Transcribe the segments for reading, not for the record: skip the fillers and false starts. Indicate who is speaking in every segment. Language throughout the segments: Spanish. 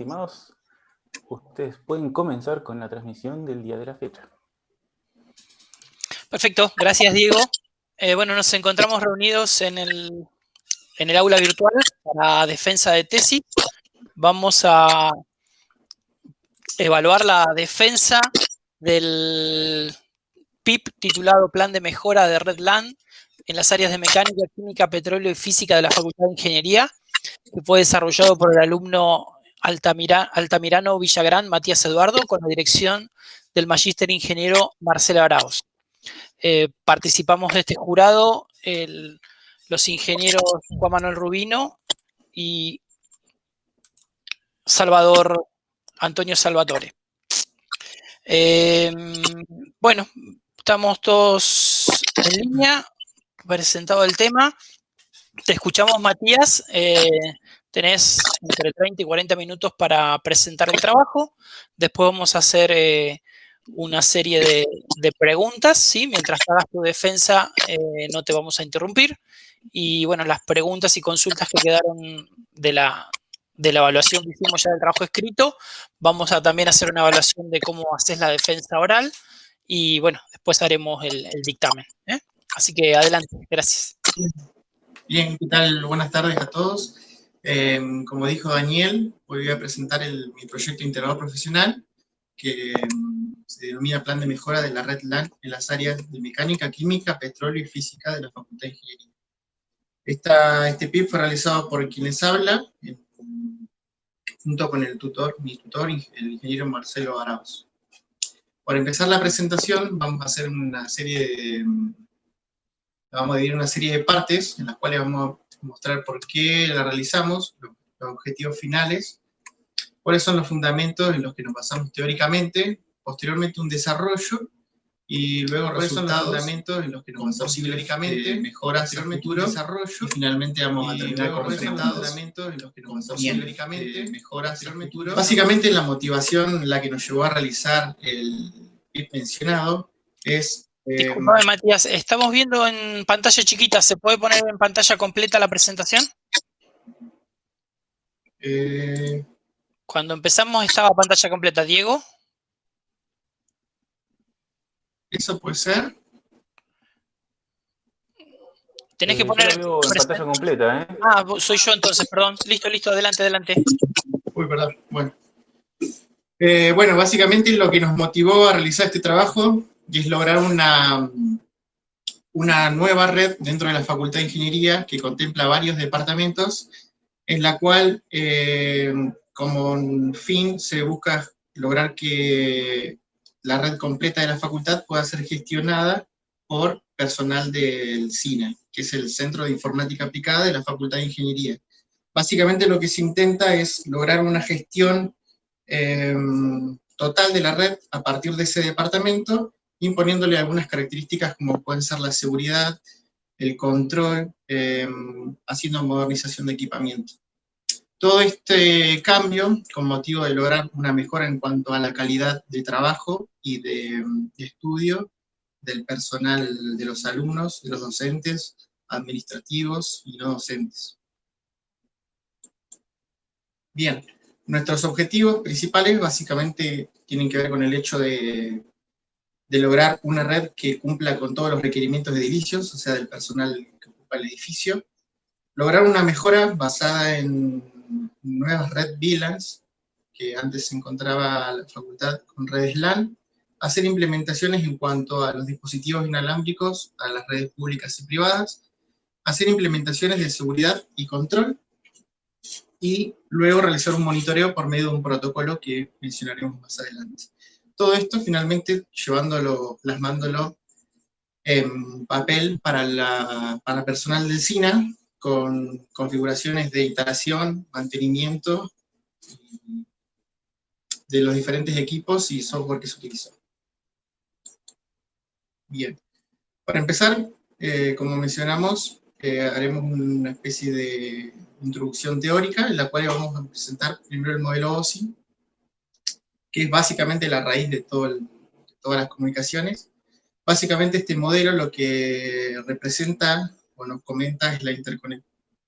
Speaker 1: estimados, ustedes pueden comenzar con la transmisión del día de la fecha.
Speaker 2: Perfecto, gracias Diego. Bueno, nos encontramos reunidos en el aula virtual para defensa de tesis. Vamos a evaluar la defensa del PIP titulado Plan de Mejora de Red LAN en las áreas de Mecánica, Química, Petróleo y Física de la Facultad de Ingeniería, que fue desarrollado por el alumno Altamirano Villagrán Matías Eduardo con la dirección del magíster ingeniero Marcelo Arauz. Participamos de este jurado los ingenieros Juan Manuel Rubino y Antonio Salvatore. Bueno, estamos todos en línea, presentado el tema. Te escuchamos, Matías. Tenés entre 30 y 40 minutos para presentar el trabajo. Después vamos a hacer una serie de preguntas, ¿sí? Mientras hagas tu defensa, no te vamos a interrumpir. Y bueno, las preguntas y consultas que quedaron de la evaluación que hicimos ya del trabajo escrito, vamos a también hacer una evaluación de cómo haces la defensa oral. Y bueno, después haremos el dictamen. Así que adelante, gracias.
Speaker 3: Bien, ¿qué tal? Buenas tardes a todos. Como dijo Daniel, hoy voy a presentar mi proyecto integrador profesional, que se denomina Plan de Mejora de la Red LAN en las áreas de Mecánica, Química, Petróleo y Física de la Facultad de Ingeniería. Este PIP fue realizado por quien les habla, junto con mi tutor, el ingeniero Marcelo Arauz. Para empezar la presentación, vamos a hacer vamos a dividir una serie de partes en las cuales vamos a mostrar por qué la realizamos, los objetivos finales, cuáles son los fundamentos en los que nos basamos teóricamente, posteriormente un desarrollo, y luego resultados, fundamentos en los que nos basamos teóricamente, mejoras en el futuro, desarrollo, y finalmente vamos a terminar con los fundamentos en los que nos basamos teóricamente, mejoras en el futuro. Básicamente la motivación la que nos llevó a realizar el PIP mencionado es...
Speaker 2: Disculpame, Matías, estamos viendo en pantalla chiquita. ¿Se puede poner en pantalla completa la presentación? Cuando empezamos estaba pantalla completa. ¿Diego?
Speaker 3: ¿Eso puede ser?
Speaker 2: Tenés que poner...
Speaker 1: Yo lo veo en pantalla completa, ¿eh?
Speaker 2: Ah, soy yo entonces, perdón. Listo, adelante.
Speaker 3: Uy, perdón, bueno. Bueno, básicamente lo que nos motivó a realizar este trabajo es lograr una nueva red dentro de la Facultad de Ingeniería que contempla varios departamentos, en la cual como fin se busca lograr que la red completa de la facultad pueda ser gestionada por personal del CINA, que es el Centro de Informática Aplicada de la Facultad de Ingeniería. Básicamente lo que se intenta es lograr una gestión total de la red a partir de ese departamento, imponiéndole algunas características como pueden ser la seguridad, el control, haciendo modernización de equipamiento. Todo este cambio, con motivo de lograr una mejora en cuanto a la calidad de trabajo y de estudio del personal, de los alumnos, de los docentes, administrativos y no docentes. Bien, nuestros objetivos principales básicamente tienen que ver con el hecho de lograr una red que cumpla con todos los requerimientos de edilicios, o sea, del personal que ocupa el edificio, lograr una mejora basada en nuevas red VLANs, que antes se encontraba la facultad con redes LAN, hacer implementaciones en cuanto a los dispositivos inalámbricos, a las redes públicas y privadas, hacer implementaciones de seguridad y control, y luego realizar un monitoreo por medio de un protocolo que mencionaremos más adelante. Todo esto finalmente plasmándolo en papel para personal del SINA, con configuraciones de instalación, mantenimiento de los diferentes equipos y software que se utilizó. Bien, para empezar, como mencionamos, haremos una especie de introducción teórica en la cual vamos a presentar primero el modelo OSI, que es básicamente la raíz de todas las comunicaciones. Básicamente este modelo lo que representa o nos comenta es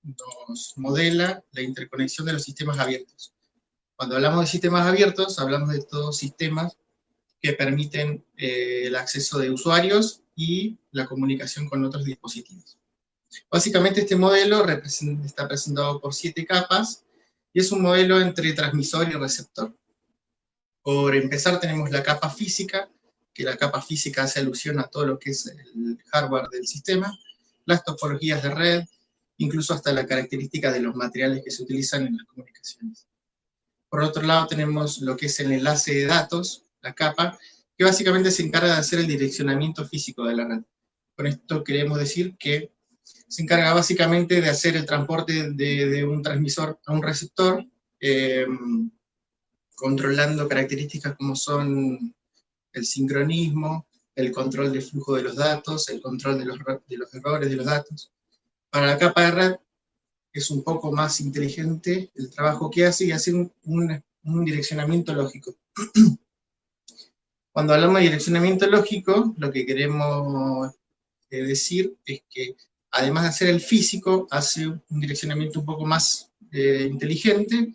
Speaker 3: nos modela la interconexión de los sistemas abiertos. Cuando hablamos de sistemas abiertos, hablamos de todos sistemas que permiten el acceso de usuarios y la comunicación con otros dispositivos. Básicamente este modelo está presentado por 7 capas, y es un modelo entre transmisor y receptor. Por empezar tenemos la capa física, que la capa física hace alusión a todo lo que es el hardware del sistema, las topologías de red, incluso hasta la característica de los materiales que se utilizan en las comunicaciones. Por otro lado tenemos lo que es el enlace de datos, la capa, que básicamente se encarga de hacer el direccionamiento físico de la red. Con esto queremos decir que se encarga básicamente de hacer el transporte de un transmisor a un receptor, controlando características como son el sincronismo, el control del flujo de los datos, el control de los errores de los datos. Para la capa de red es un poco más inteligente el trabajo que hace, y hace un direccionamiento lógico. Cuando hablamos de direccionamiento lógico, lo que queremos decir es que además de hacer el físico, hace un direccionamiento un poco más inteligente,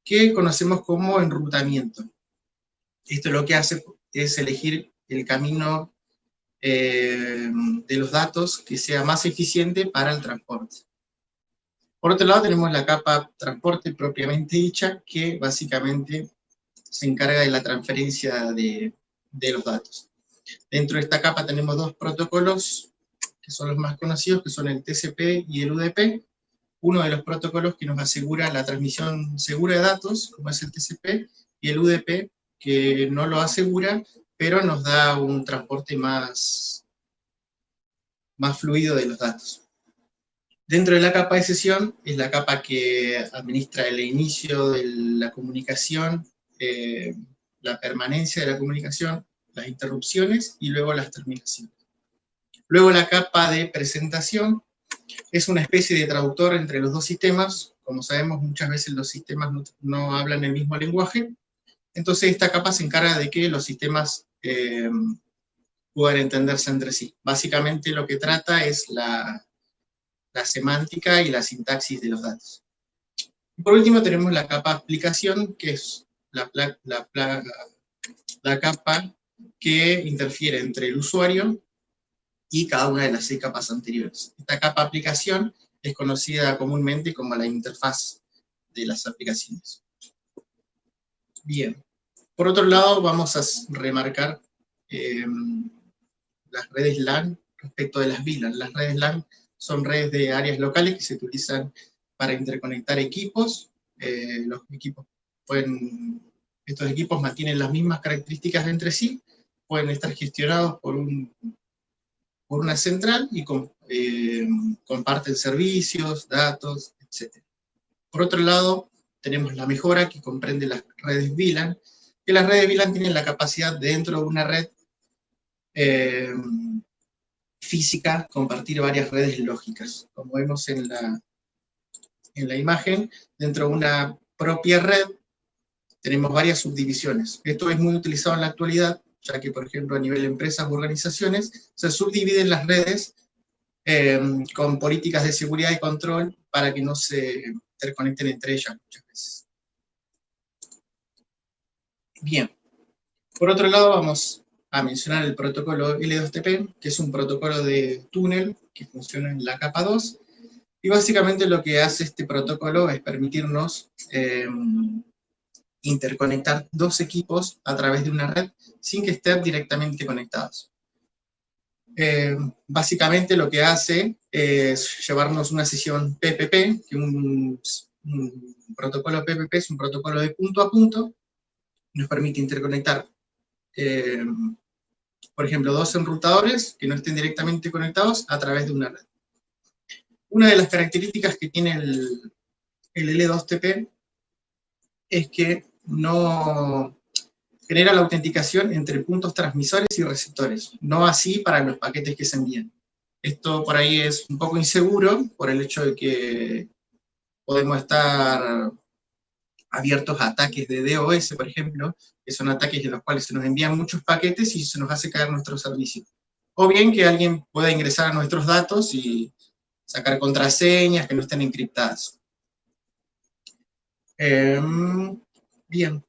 Speaker 3: que conocemos como enrutamiento. Esto lo que hace es elegir el camino de los datos que sea más eficiente para el transporte. Por otro lado tenemos la capa transporte propiamente dicha, que básicamente se encarga de la transferencia de los datos. Dentro de esta capa tenemos 2 protocolos que son los más conocidos, que son el TCP y el UDP. Uno de los protocolos que nos asegura la transmisión segura de datos, como es el TCP, y el UDP, que no lo asegura, pero nos da un transporte más fluido de los datos. Dentro de la capa de sesión, es la capa que administra el inicio de la comunicación, la permanencia de la comunicación, las interrupciones y luego las terminaciones. Luego la capa de presentación es una especie de traductor entre los dos sistemas. Como sabemos, muchas veces los sistemas no hablan el mismo lenguaje, entonces esta capa se encarga de que los sistemas puedan entenderse entre sí. Básicamente lo que trata es la semántica y la sintaxis de los datos. Y por último tenemos la capa aplicación, que es la capa que interfiere entre el usuario y cada una de las 6 capas anteriores. Esta capa aplicación es conocida comúnmente como la interfaz de las aplicaciones. Bien, por otro lado vamos a remarcar las redes LAN respecto de las VLAN. Las redes LAN son redes de áreas locales que se utilizan para interconectar equipos. Estos equipos mantienen las mismas características entre sí, pueden estar gestionados por una central y comparten servicios, datos, etc. Por otro lado, tenemos la mejora, que comprende las redes VLAN, que las redes VLAN tienen la capacidad de, dentro de una red física, compartir varias redes lógicas. Como vemos en la imagen, dentro de una propia red tenemos varias subdivisiones. Esto es muy utilizado en la actualidad, ya que, por ejemplo, a nivel de empresas u organizaciones, se subdividen las redes con políticas de seguridad y control para que no se interconecten entre ellas muchas veces. Bien. Por otro lado, vamos a mencionar el protocolo L2TP, que es un protocolo de túnel que funciona en la capa 2, y básicamente lo que hace este protocolo es permitirnos interconectar 2 equipos a través de una red sin que estén directamente conectados. Básicamente lo que hace es llevarnos una sesión PPP, que un protocolo PPP es un protocolo de punto a punto, nos permite interconectar, por ejemplo, 2 enrutadores que no estén directamente conectados a través de una red. Una de las características que tiene el L2TP es que no genera la autenticación entre puntos transmisores y receptores, no así para los paquetes que se envían. Esto por ahí es un poco inseguro, por el hecho de que podemos estar abiertos a ataques de DOS, por ejemplo, que son ataques en los cuales se nos envían muchos paquetes y se nos hace caer nuestro servicio. O bien que alguien pueda ingresar a nuestros datos y sacar contraseñas que no estén encriptadas. Bien,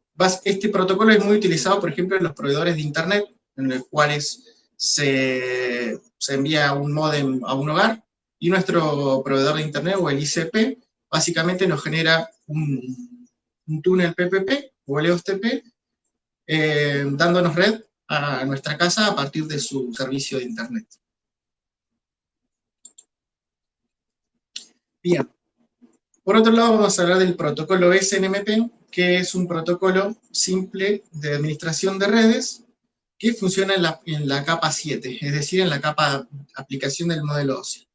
Speaker 3: este protocolo es muy utilizado, por ejemplo, en los proveedores de Internet, en los cuales se envía un módem a un hogar, y nuestro proveedor de Internet, o el ICP, básicamente nos genera un túnel PPP o LOSTP, dándonos red a nuestra casa a partir de su servicio de Internet. Bien. Por otro lado, vamos a hablar del protocolo SNMP, que es un protocolo simple de administración de redes que funciona en la capa 7, es decir, en la capa aplicación del modelo OSI.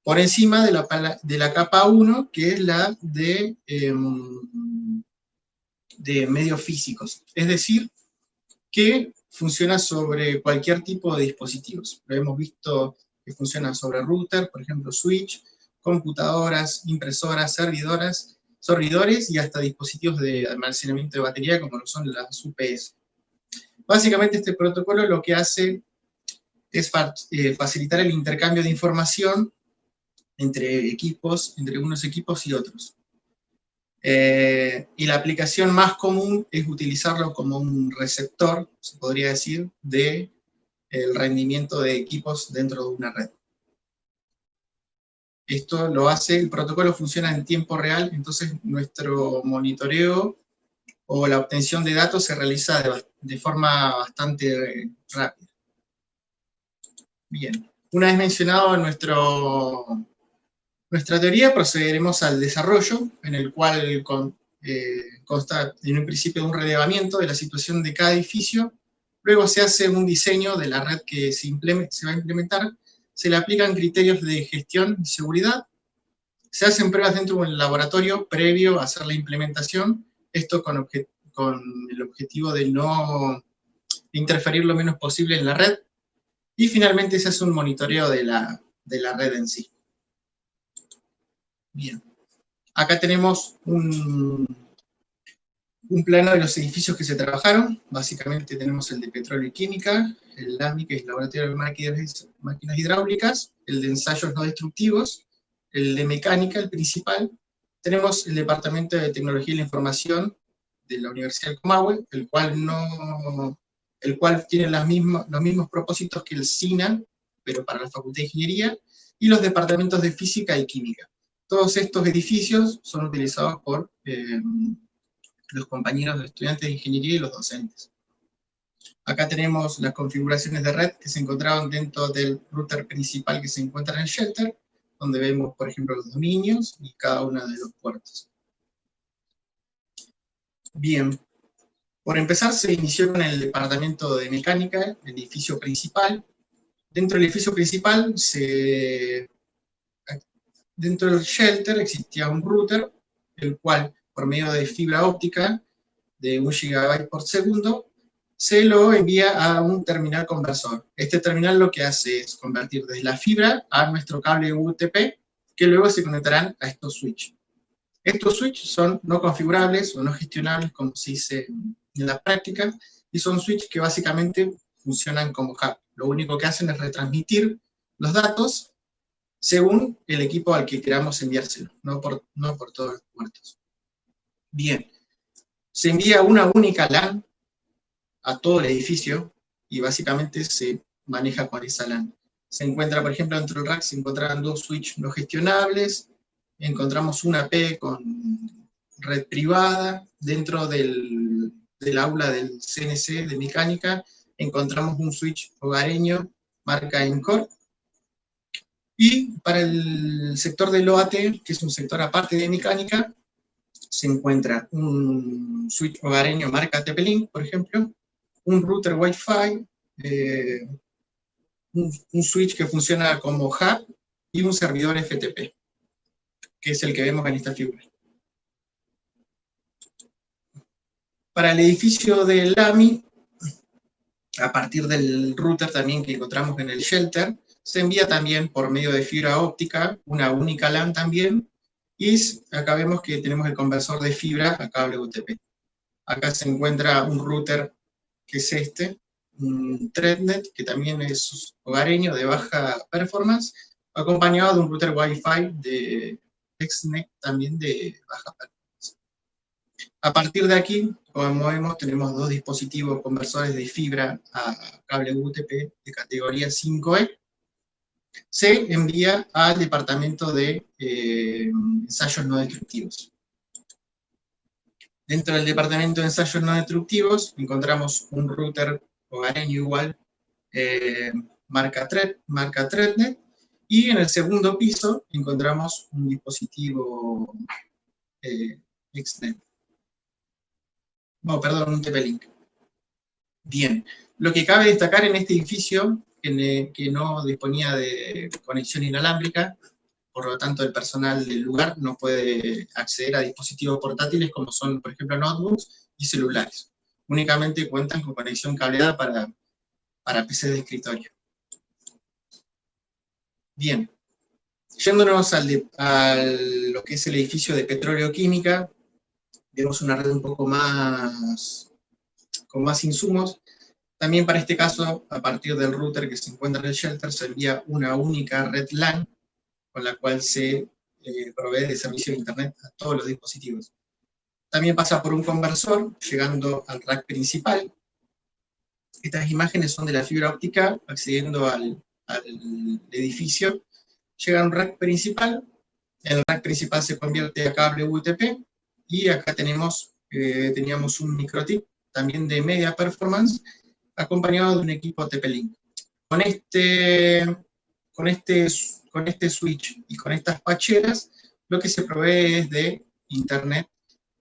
Speaker 3: Por encima de la capa 1, que es la de medios físicos, es decir, que funciona sobre cualquier tipo de dispositivos. Lo hemos visto que funciona sobre router, por ejemplo, switch, computadoras, impresoras, servidores y hasta dispositivos de almacenamiento de batería, como lo son las UPS. Básicamente este protocolo lo que hace es facilitar el intercambio de información entre unos equipos y otros. Y la aplicación más común es utilizarlo como un receptor, se podría decir, del rendimiento de equipos dentro de una red. Esto lo hace, el protocolo funciona en tiempo real, entonces nuestro monitoreo o la obtención de datos se realiza de forma bastante rápida. Bien, una vez mencionado nuestra teoría, procederemos al desarrollo, en el cual consta en un principio de un relevamiento de la situación de cada edificio, luego se hace un diseño de la red que se va a implementar, se le aplican criterios de gestión y seguridad, se hacen pruebas dentro del laboratorio previo a hacer la implementación, esto con el objetivo de no interferir lo menos posible en la red, y finalmente se hace un monitoreo de la red en sí. Bien, acá tenemos un plano de los edificios que se trabajaron. Básicamente tenemos el de petróleo y química, el LAMI, que es el laboratorio de máquinas hidráulicas, el de ensayos no destructivos, el de mecánica, el principal. Tenemos el departamento de tecnología y la información de la Universidad del Comahue, el cual tiene los mismos propósitos que el SINA, pero para la Facultad de Ingeniería, y los departamentos de física y química. Todos estos edificios son utilizados por los compañeros de estudiantes de ingeniería y los docentes. Acá tenemos las configuraciones de red que se encontraban dentro del router principal que se encuentra en el shelter, donde vemos, por ejemplo, los dominios y cada uno de los puertos. Bien, por empezar se inició con el departamento de mecánica, el edificio principal. Dentro del edificio principal, dentro del shelter existía un router, el cual, por medio de fibra óptica de 1 GB por segundo, se lo envía a un terminal conversor. Este terminal lo que hace es convertir desde la fibra a nuestro cable UTP, que luego se conectarán a estos switches. Estos switches son no configurables o no gestionables, como se dice en la práctica, y son switches que básicamente funcionan como hub. Lo único que hacen es retransmitir los datos según el equipo al que queramos enviárselo, no por todos los puertos. Bien, se envía una única LAN a todo el edificio y básicamente se maneja con esa LAN. Se encuentra, por ejemplo, dentro del rack se encontrarán dos switches no gestionables, encontramos una AP con red privada, dentro del aula del CNC de mecánica encontramos un switch hogareño marca Encore, y para el sector del OAT, que es un sector aparte de mecánica, se encuentra un switch hogareño marca TP-Link, por ejemplo, un router Wi-Fi, un switch que funciona como hub y un servidor FTP, que es el que vemos en esta figura. Para el edificio del LAMI, a partir del router también que encontramos en el shelter, se envía también por medio de fibra óptica, una única LAN también, y acá vemos que tenemos el conversor de fibra a cable UTP. Acá se encuentra un router que es un ThreadNet, que también es hogareño de baja performance, acompañado de un router Wi-Fi de XNet también de baja performance. A partir de aquí, como vemos, tenemos dos dispositivos conversores de fibra a cable UTP de categoría 5E. Se envía al departamento de ensayos no destructivos. Dentro del departamento de ensayos no destructivos encontramos un router hogareño igual, marca Threadnet, y en el segundo piso encontramos un dispositivo Exnet. No, perdón, un TP-Link. Bien, lo que cabe destacar en este edificio, que no disponía de conexión inalámbrica, por lo tanto el personal del lugar no puede acceder a dispositivos portátiles como son, por ejemplo, notebooks y celulares. Únicamente cuentan con conexión cableada para PC de escritorio. Bien, yéndonos a lo que es el edificio de Petróleo Química, vemos una red un poco más, con más insumos. También para este caso, a partir del router que se encuentra en el shelter, se envía una única red LAN, con la cual se provee de servicio de internet a todos los dispositivos. También pasa por un conversor, llegando al rack principal. Estas imágenes son de la fibra óptica, accediendo al edificio. Llega a un rack principal, el rack principal se convierte a cable UTP, y acá teníamos un microTIC, también de media performance, acompañado de un equipo TP-Link. Con este switch y con estas pacheras, lo que se provee es de internet,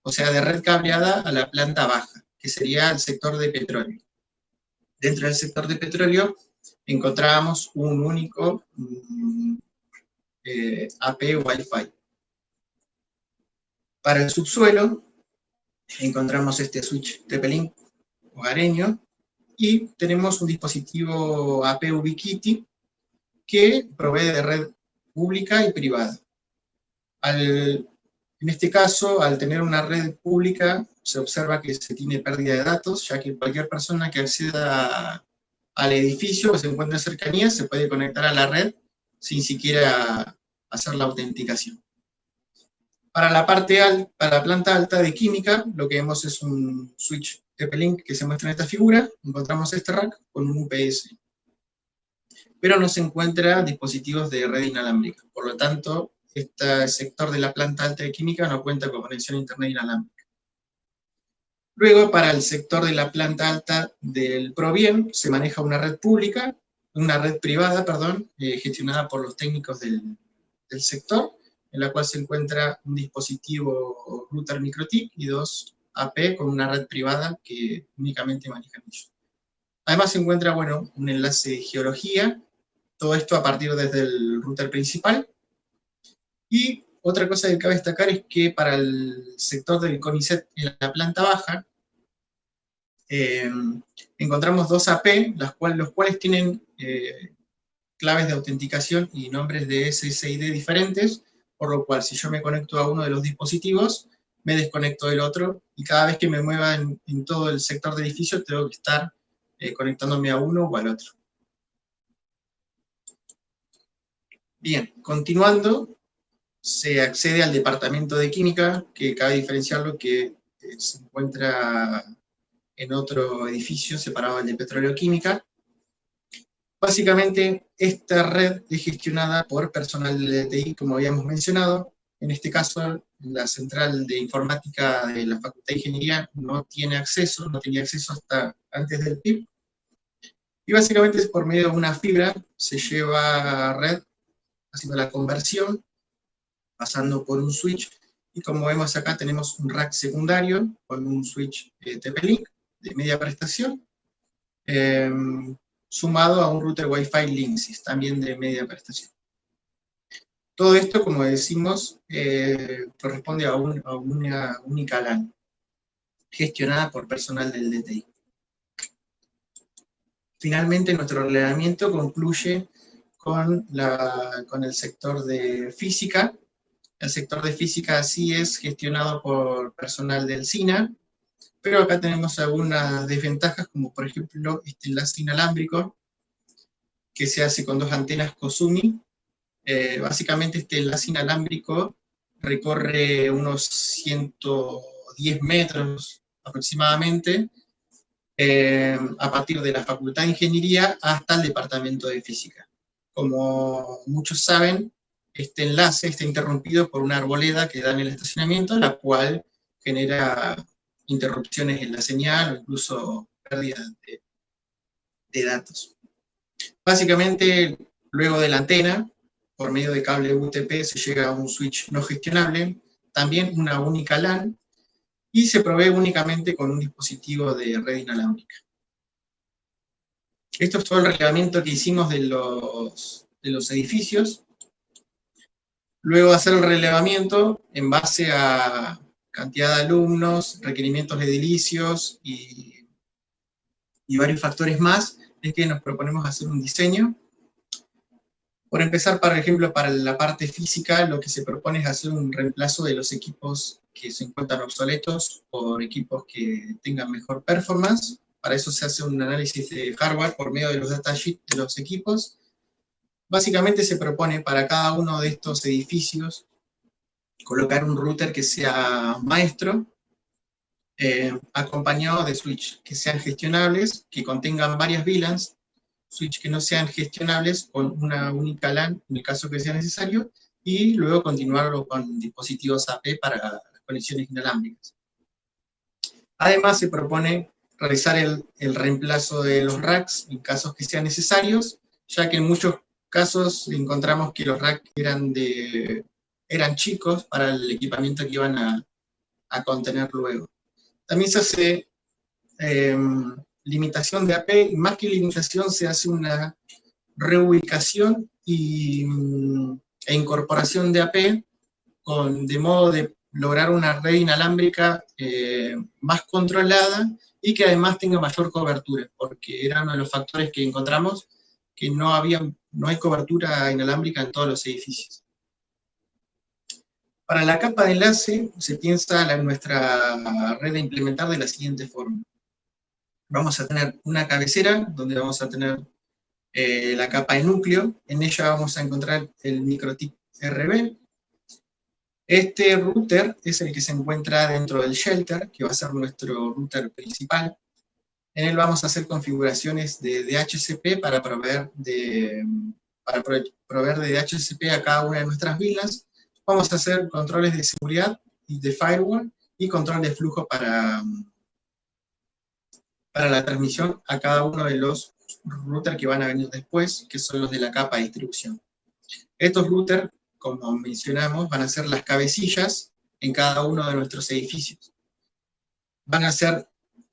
Speaker 3: o sea, de red cableada a la planta baja, que sería el sector de petróleo. Dentro del sector de petróleo encontrábamos un único AP Wi-Fi. Para el subsuelo encontramos este switch TP-Link hogareño, y tenemos un dispositivo AP Ubiquiti que provee de red pública y privada. En este caso, al tener una red pública, se observa que se tiene pérdida de datos, ya que cualquier persona que acceda al edificio o se encuentre en cercanía se puede conectar a la red sin siquiera hacer la autenticación. Para la planta alta de química, lo que vemos es un switch TP-Link que se muestra en esta figura. Encontramos este rack con un UPS. Pero no se encuentra dispositivos de red inalámbrica. Por lo tanto, este sector de la planta alta de química no cuenta con conexión a internet inalámbrica. Luego, para el sector de la planta alta del Provien, se maneja una red privada, gestionada por los técnicos del sector, en la cual se encuentra un dispositivo router microTIC y dos AP con una red privada que únicamente manejan ellos. Además se encuentra, un enlace de geología, todo esto a partir desde el router principal. Y otra cosa que cabe destacar es que para el sector del CONICET en la planta baja, encontramos dos AP, los cuales tienen claves de autenticación y nombres de SSID diferentes, por lo cual si yo me conecto a uno de los dispositivos, me desconecto del otro, y cada vez que me mueva en todo el sector del edificio, tengo que estar conectándome a uno o al otro. Bien, continuando, se accede al departamento de química, que cabe diferenciarlo que se encuentra en otro edificio separado del de petróleo química. Básicamente, esta red es gestionada por personal de TI, como habíamos mencionado. En este caso, la central de informática de la Facultad de Ingeniería no tenía acceso hasta antes del PIB. Y básicamente es por medio de una fibra, se lleva a red, haciendo la conversión, pasando por un switch, y como vemos acá tenemos un rack secundario con un switch TP-Link de media prestación, sumado a un router Wi-Fi Linksys, también de media prestación. Todo esto, como decimos, corresponde a una única LAN, gestionada por personal del DTI. Finalmente, nuestro ordenamiento concluye con el sector de física. El sector de física sí es gestionado por personal del SINA, pero acá tenemos algunas desventajas, como por ejemplo este enlace inalámbrico, que se hace con dos antenas Kosumi. Básicamente este enlace inalámbrico recorre unos 10 metros aproximadamente, a partir de la Facultad de Ingeniería hasta el Departamento de Física. Como muchos saben, este enlace está interrumpido por una arboleda que da en el estacionamiento, la cual genera interrupciones en la señal o incluso pérdida de datos. Básicamente, luego de la antena, por medio de cable UTP se llega a un switch no gestionable, también una única LAN, y se provee únicamente con un dispositivo de red inalámbrica. Esto es todo el relevamiento que hicimos de los edificios. Luego de hacer el relevamiento, en base a cantidad de alumnos, requerimientos edilicios y varios factores más, es que nos proponemos hacer un diseño. Por empezar, por ejemplo, para la parte física, lo que se propone es hacer un reemplazo de los equipos que se encuentran obsoletos por equipos que tengan mejor performance. Para eso se hace un análisis de hardware por medio de los datasheets de los equipos. Básicamente se propone para cada uno de estos edificios colocar un router que sea maestro, acompañado de switch que sean gestionables, que contengan varias VLANs, switch que no sean gestionables con una única LAN en el caso que sea necesario, y luego continuarlo con dispositivos AP para las conexiones inalámbricas. Además se propone realizar el reemplazo de los racks en casos que sean necesarios, ya que en muchos casos encontramos que los racks eran chicos para el equipamiento que iban a contener luego. También se hace limitación de AP, y más que limitación se hace una reubicación e incorporación de AP, de modo de lograr una red inalámbrica más controlada y que además tenga mayor cobertura, porque era uno de los factores que encontramos, que no hay cobertura inalámbrica en todos los edificios. Para la capa de enlace se piensa nuestra red a implementar de la siguiente forma. Vamos a tener una cabecera donde vamos a tener la capa de núcleo, en ella vamos a encontrar el microtik RB. Este router es el que se encuentra dentro del shelter, que va a ser nuestro router principal. En él vamos a hacer configuraciones de DHCP para proveer de DHCP a cada una de nuestras VLANs. Vamos a hacer controles de seguridad y de firewall y control de flujo para la transmisión a cada uno de los routers que van a venir después, que son los de la capa de distribución. Estos routers, como mencionamos, van a ser las cabecillas en cada uno de nuestros edificios. Van a ser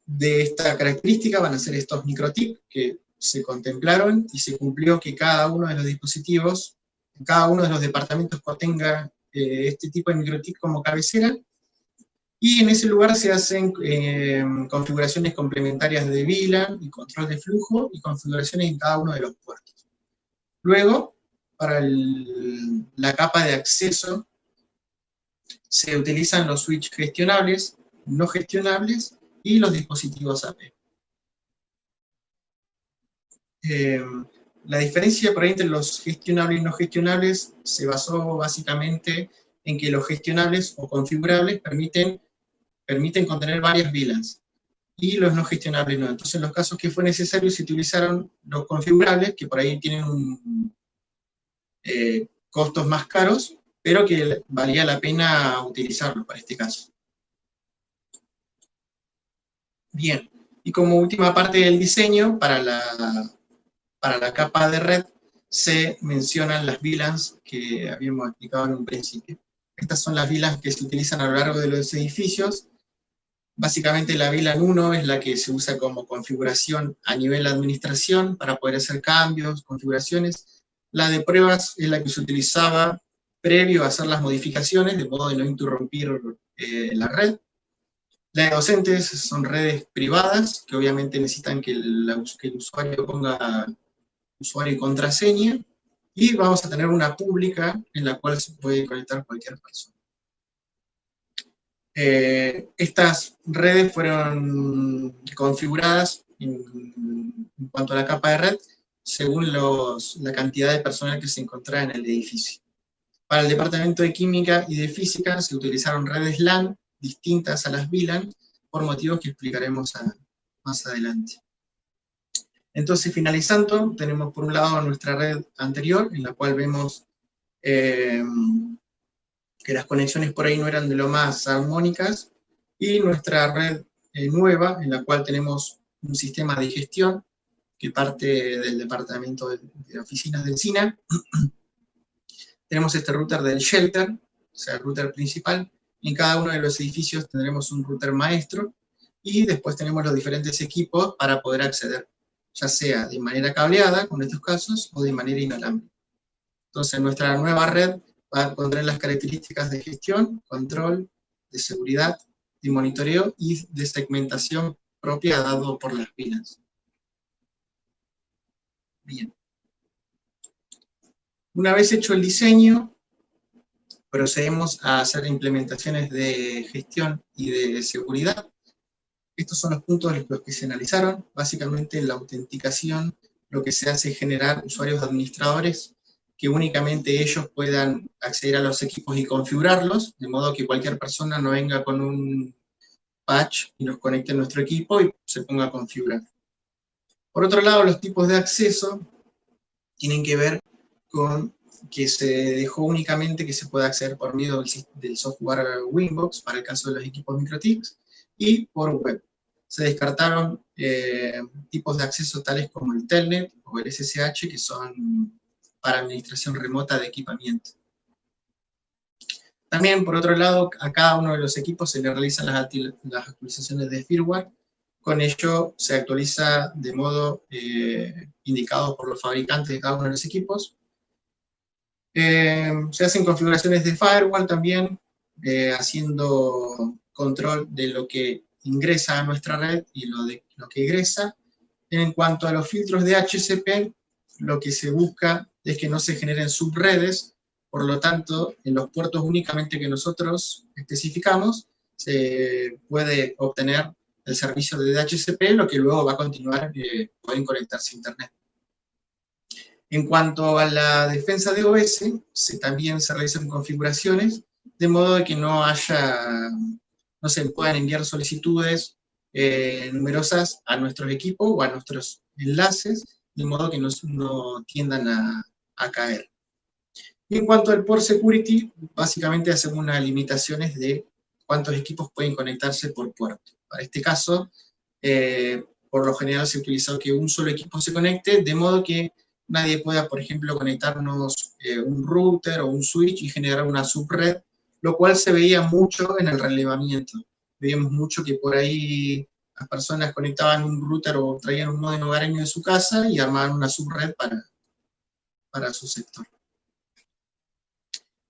Speaker 3: de esta característica, van a ser estos microtik que se contemplaron y se cumplió que cada uno de los dispositivos, cada uno de los departamentos contenga este tipo de microtik como cabecera, y en ese lugar se hacen configuraciones complementarias de VLAN y control de flujo y configuraciones en cada uno de los puertos. Luego, para la capa de acceso, se utilizan los switches gestionables, no gestionables y los dispositivos AP. La diferencia por ahí entre los gestionables y no gestionables se basó básicamente en que los gestionables o configurables permiten contener varias VLANs, y los no gestionables no. Entonces, en los casos que fue necesario, se utilizaron los configurables, que por ahí tienen costos más caros, pero que valía la pena utilizarlos para este caso. Bien, y como última parte del diseño, para la capa de red, se mencionan las VLANs que habíamos explicado en un principio. Estas son las VLANs que se utilizan a lo largo de los edificios. Básicamente la VLAN 1 es la que se usa como configuración a nivel de administración para poder hacer cambios, configuraciones. La de pruebas es la que se utilizaba previo a hacer las modificaciones, de modo de no interrumpir la red. La de docentes son redes privadas, que obviamente necesitan que el usuario ponga usuario y contraseña, y vamos a tener una pública en la cual se puede conectar cualquier persona. Estas redes fueron configuradas en cuanto a la capa de red según la cantidad de personal que se encontraba en el edificio. Para el departamento de química y de física se utilizaron redes LAN distintas a las VLAN por motivos que explicaremos más adelante. Entonces, finalizando, tenemos por un lado nuestra red anterior, en la cual vemos que las conexiones por ahí no eran de lo más armónicas, y nuestra red nueva, en la cual tenemos un sistema de gestión que parte del departamento de oficinas del SINA. Tenemos este router del shelter, o sea, el router principal. En cada uno de los edificios tendremos un router maestro, y después tenemos los diferentes equipos para poder acceder, ya sea de manera cableada, como en estos casos, o de manera inalámbrica. Entonces, nuestra nueva red va a contener las características de gestión, control, de seguridad, de monitoreo y de segmentación propia dado por las VLANs. Bien. Una vez hecho el diseño, procedemos a hacer implementaciones de gestión y de seguridad. Estos son los puntos en los que se analizaron. Básicamente, la autenticación, lo que se hace es generar usuarios administradores que únicamente ellos puedan acceder a los equipos y configurarlos, de modo que cualquier persona no venga con un patch y nos conecte a nuestro equipo y se ponga a configurar. Por otro lado, los tipos de acceso tienen que ver con que se dejó únicamente que se pueda acceder por medio del software Winbox, para el caso de los equipos MikroTik, y por web. Se descartaron tipos de acceso tales como el Telnet o el SSH, que son para administración remota de equipamiento. También, por otro lado, a cada uno de los equipos se le realizan las actualizaciones de firmware. Con ello se actualiza de modo indicado por los fabricantes de cada uno de los equipos. Se hacen configuraciones de firewall también, haciendo control de lo que ingresa a nuestra red y lo que egresa. En cuanto a los filtros de HCP, lo que se busca es que no se generen subredes, por lo tanto, en los puertos únicamente que nosotros especificamos, se puede obtener el servicio de DHCP, lo que luego va a continuar, pueden conectarse a Internet. En cuanto a la defensa de OS, también se realizan configuraciones, de modo de que no se puedan enviar solicitudes numerosas a nuestros equipos o a nuestros enlaces, de modo que no tiendan a caer. Y en cuanto al port security, básicamente hacemos unas limitaciones de cuántos equipos pueden conectarse por puerto. Para este caso, por lo general se utilizó que un solo equipo se conecte, de modo que nadie pueda, por ejemplo, conectarnos un router o un switch y generar una subred, lo cual se veía mucho en el relevamiento. Veíamos mucho que por ahí las personas conectaban un router o traían un módem hogareño de su casa y armaban una subred para su sector.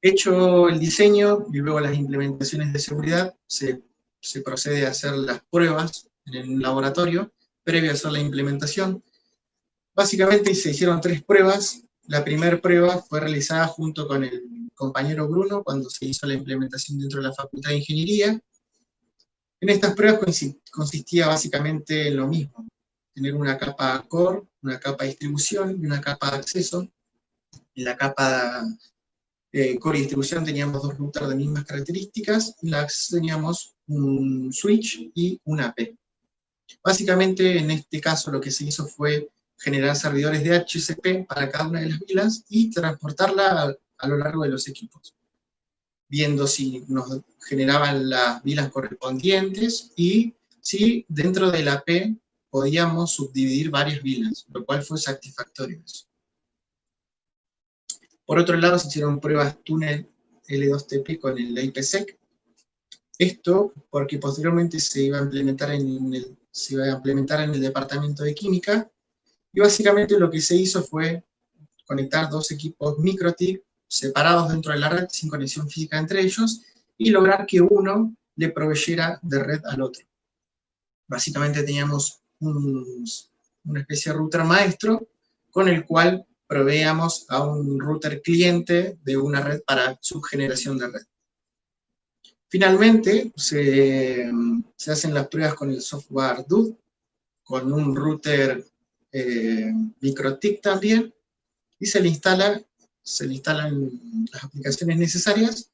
Speaker 3: Hecho el diseño y luego las implementaciones de seguridad, se procede a hacer las pruebas en el laboratorio, previo a hacer la implementación. Básicamente se hicieron 3 pruebas. La primera prueba fue realizada junto con el compañero Bruno, cuando se hizo la implementación dentro de la Facultad de Ingeniería. En estas pruebas consistía básicamente en lo mismo: tener una capa core, una capa de distribución y una capa de acceso. En la capa core y distribución teníamos 2 routers de mismas características, y en la acceso teníamos un switch y un AP. Básicamente, en este caso, lo que se hizo fue generar servidores de HCP para cada una de las VLANs y transportarla a lo largo de los equipos, viendo si nos generaban las VLANs correspondientes y si dentro del AP podíamos subdividir varias VLANs, lo cual fue satisfactorio. Por otro lado, se hicieron pruebas túnel L2TP con el IPsec. Esto porque posteriormente se iba a implementar en el departamento de química, y básicamente lo que se hizo fue conectar 2 equipos MikroTik separados dentro de la red, sin conexión física entre ellos, y lograr que uno le proveyera de red al otro. Básicamente teníamos una especie de router maestro con el cual proveíamos a un router cliente de una red para subgeneración de red. Finalmente, se hacen las pruebas con el software DUD, con un router MikroTik también, y se le instalan las aplicaciones necesarias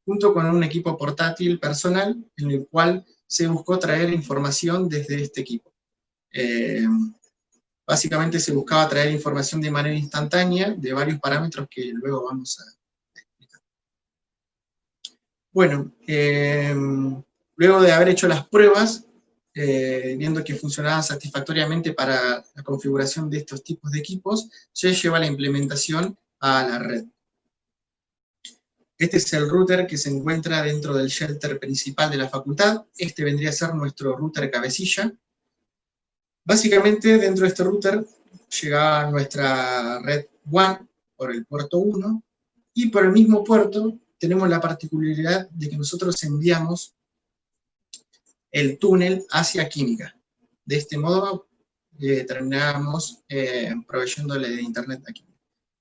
Speaker 3: junto con un equipo portátil personal en el cual se buscó traer información desde este equipo. Básicamente se buscaba traer información de manera instantánea de varios parámetros que luego vamos a explicar. Bueno, luego de haber hecho las pruebas, viendo que funcionaban satisfactoriamente para la configuración de estos tipos de equipos, se lleva la implementación a la red. Este es el router que se encuentra dentro del shelter principal de la facultad. Este vendría a ser nuestro router cabecilla. Básicamente, dentro de este router llegaba nuestra red WAN por el puerto 1, y por el mismo puerto tenemos la particularidad de que nosotros enviamos el túnel hacia química. De este modo, terminamos proveyéndole de internet a química.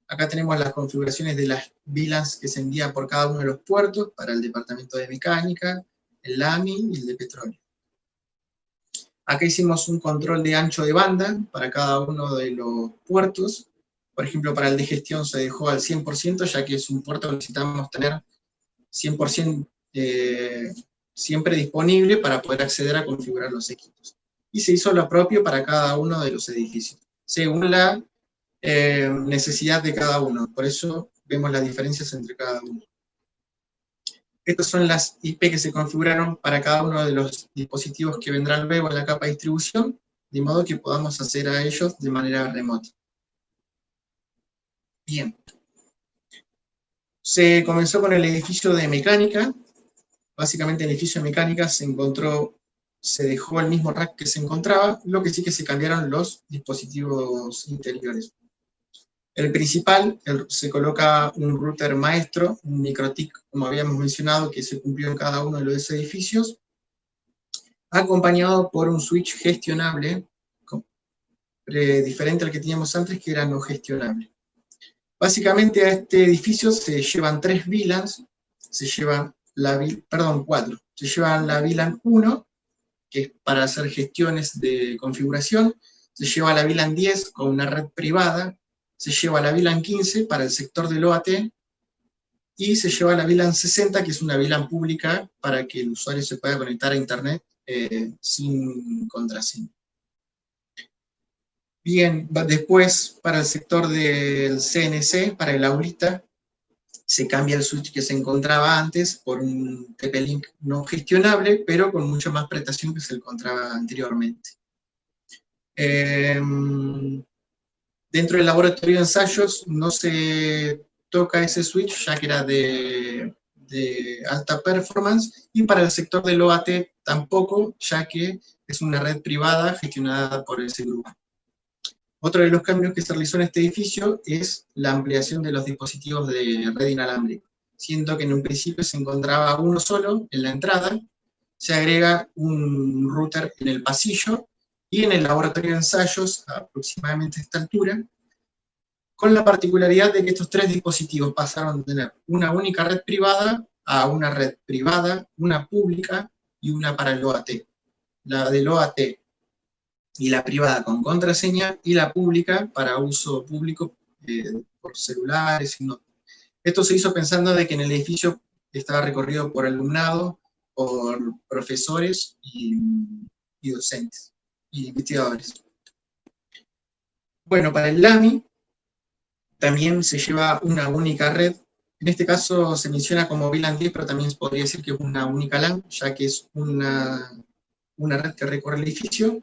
Speaker 3: Acá tenemos las configuraciones de las VLANs que se envían por cada uno de los puertos para el departamento de mecánica, el LAMI y el de petróleo. Acá hicimos un control de ancho de banda para cada uno de los puertos. Por ejemplo, para el de gestión se dejó al 100%, ya que es un puerto que necesitamos tener 100% siempre disponible para poder acceder a configurar los equipos. Y se hizo lo propio para cada uno de los edificios, según la necesidad de cada uno. Por eso vemos las diferencias entre cada uno. Estas son las IP que se configuraron para cada uno de los dispositivos que vendrán luego en la capa de distribución, de modo que podamos acceder a ellos de manera remota. Bien. Se comenzó con el edificio de mecánica. Básicamente el edificio de mecánica se dejó el mismo rack que se encontraba, lo que sí que se cambiaron los dispositivos interiores. El principal, se coloca un router maestro, un MikroTik, como habíamos mencionado, que se cumplió en cada uno de los edificios, acompañado por un switch gestionable, diferente al que teníamos antes, que era no gestionable. Básicamente a este edificio se llevan 3 VLANs, cuatro. Se llevan la VLAN 1, que es para hacer gestiones de configuración, se lleva la VLAN 10 con una red privada, se lleva la VLAN 15 para el sector del OAT, y se lleva la VLAN 60, que es una VLAN pública para que el usuario se pueda conectar a internet sin contraseña. Bien, después para el sector del CNC, para el aulita, se cambia el switch que se encontraba antes por un TP-Link no gestionable, pero con mucha más prestación que se encontraba anteriormente. Dentro del laboratorio de ensayos no se toca ese switch, ya que era de alta performance, y para el sector del OAT tampoco, ya que es una red privada gestionada por ese grupo. Otro de los cambios que se realizó en este edificio es la ampliación de los dispositivos de red inalámbrica, siendo que en un principio se encontraba uno solo en la entrada, se agrega un router en el pasillo, y en el laboratorio de ensayos, aproximadamente a esta altura, con la particularidad de que estos 3 dispositivos pasaron de tener una única red privada a una red privada, una pública y una para el OAT. La del OAT y la privada con contraseña, y la pública para uso público por celulares y no. Esto se hizo pensando de que en el edificio estaba recorrido por alumnado, por profesores y docentes y investigadores. Bueno, para el LAMI también se lleva una única red. En este caso se menciona como VLAN 10, pero también podría decir que es una única LAN, ya que es una red que recorre el edificio.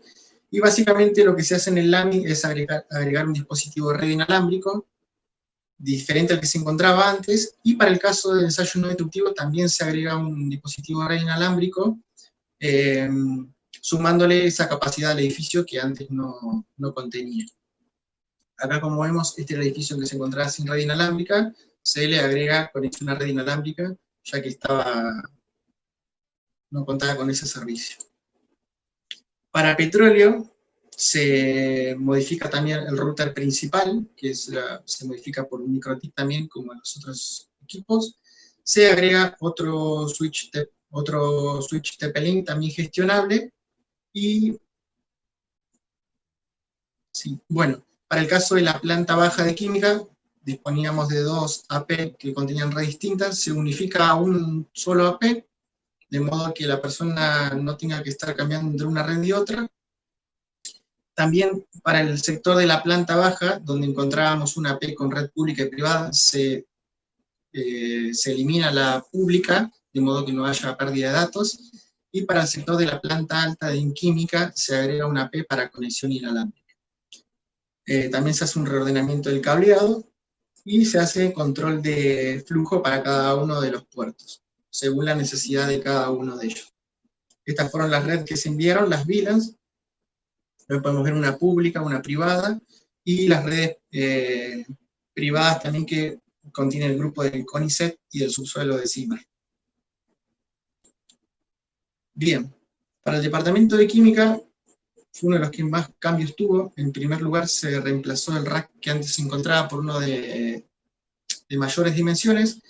Speaker 3: Y básicamente lo que se hace en el LAMI es agregar un dispositivo de red inalámbrico, diferente al que se encontraba antes, y para el caso del ensayo no destructivo también se agrega un dispositivo de red inalámbrico, sumándole esa capacidad al edificio que antes no contenía. Acá, como vemos, este era el edificio que se encontraba sin red inalámbrica, se le agrega conexión a red inalámbrica, ya que no contaba con ese servicio. Para petróleo se modifica también el router principal, que se modifica por un MikroTik también, como en los otros equipos. Se agrega otro switch TP-Link también gestionable. Y, sí, bueno, para el caso de la planta baja de química, disponíamos de 2 AP que contenían redes distintas, se unifica a un solo AP, de modo que la persona no tenga que estar cambiando entre una red y otra. También para el sector de la planta baja, donde encontrábamos una AP con red pública y privada, se elimina la pública, de modo que no haya pérdida de datos, y para el sector de la planta alta de química se agrega una AP para conexión inalámbrica. También se hace un reordenamiento del cableado, y se hace control de flujo para cada uno de los puertos, según la necesidad de cada uno de ellos. Estas fueron las redes que se enviaron, las VLANs. Luego podemos ver una pública, una privada, y las redes privadas también que contienen el grupo del CONICET y del subsuelo de CIMAR. Bien, para el departamento de química, fue uno de los que más cambios tuvo. En primer lugar, se reemplazó el rack que antes se encontraba por uno de mayores dimensiones.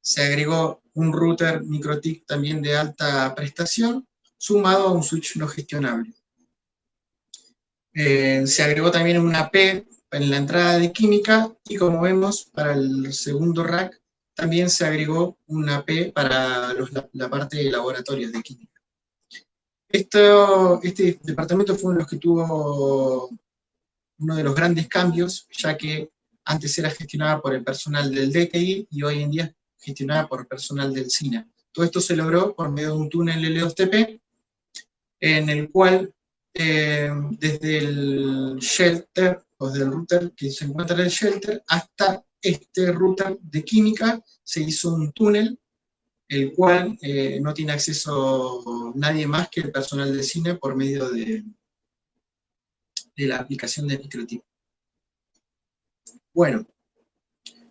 Speaker 3: Se agregó un router MikroTik también de alta prestación, sumado a un switch no gestionable. Se agregó también una P en la entrada de química, y como vemos, para el segundo rack también se agregó una P para la parte de laboratorios de química. Este departamento fue uno de los que tuvo uno de los grandes cambios, ya que antes era gestionada por el personal del DTI y hoy en día es gestionada por el personal del SINA. Todo esto se logró por medio de un túnel L2TP, en el cual desde el shelter, o del router que se encuentra en el shelter, hasta este router de química, se hizo un túnel, el cual no tiene acceso nadie más que el personal del SINA por medio de la aplicación de MikroTik. Bueno,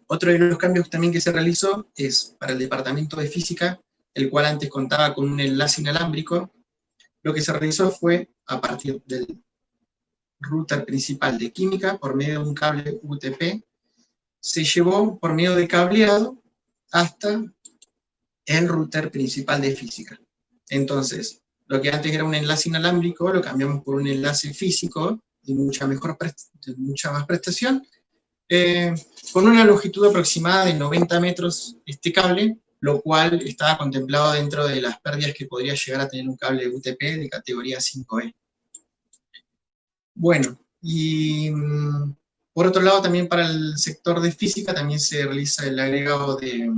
Speaker 3: otro de los cambios también que se realizó es para el departamento de física, el cual antes contaba con un enlace inalámbrico. Lo que se realizó fue, a partir del router principal de química, por medio de un cable UTP, se llevó por medio de cableado hasta el router principal de física. Entonces, lo que antes era un enlace inalámbrico, lo cambiamos por un enlace físico de mucha más prestación, con una longitud aproximada de 90 metros este cable, lo cual estaba contemplado dentro de las pérdidas que podría llegar a tener un cable UTP de categoría 5E. Bueno, y por otro lado también para el sector de física también se realiza el agregado de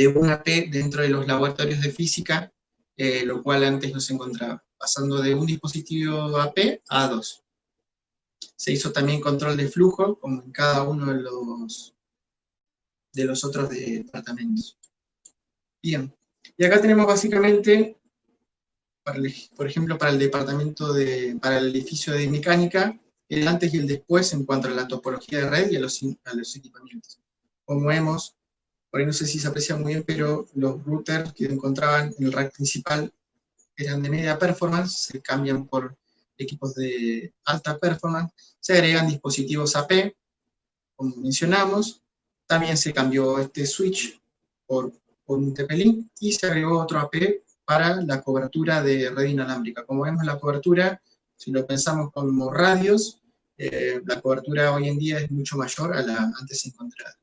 Speaker 3: una AP dentro de los laboratorios de física, lo cual antes no se encontraba, pasando de un dispositivo AP a 2. Se hizo también control de flujo, como en cada uno de los otros departamentos. Bien, y acá tenemos básicamente, por ejemplo, para el departamento para el edificio de mecánica, el antes y el después en cuanto a la topología de red y a los equipamientos. Como vemos, por ahí no sé si se aprecia muy bien, pero los routers que encontraban en el rack principal eran de media performance, se cambian por equipos de alta performance, se agregan dispositivos AP, como mencionamos, también se cambió este switch por un TP-Link, y se agregó otro AP para la cobertura de red inalámbrica. Como vemos, la cobertura, si lo pensamos como radios, la cobertura hoy en día es mucho mayor a la antes encontrada.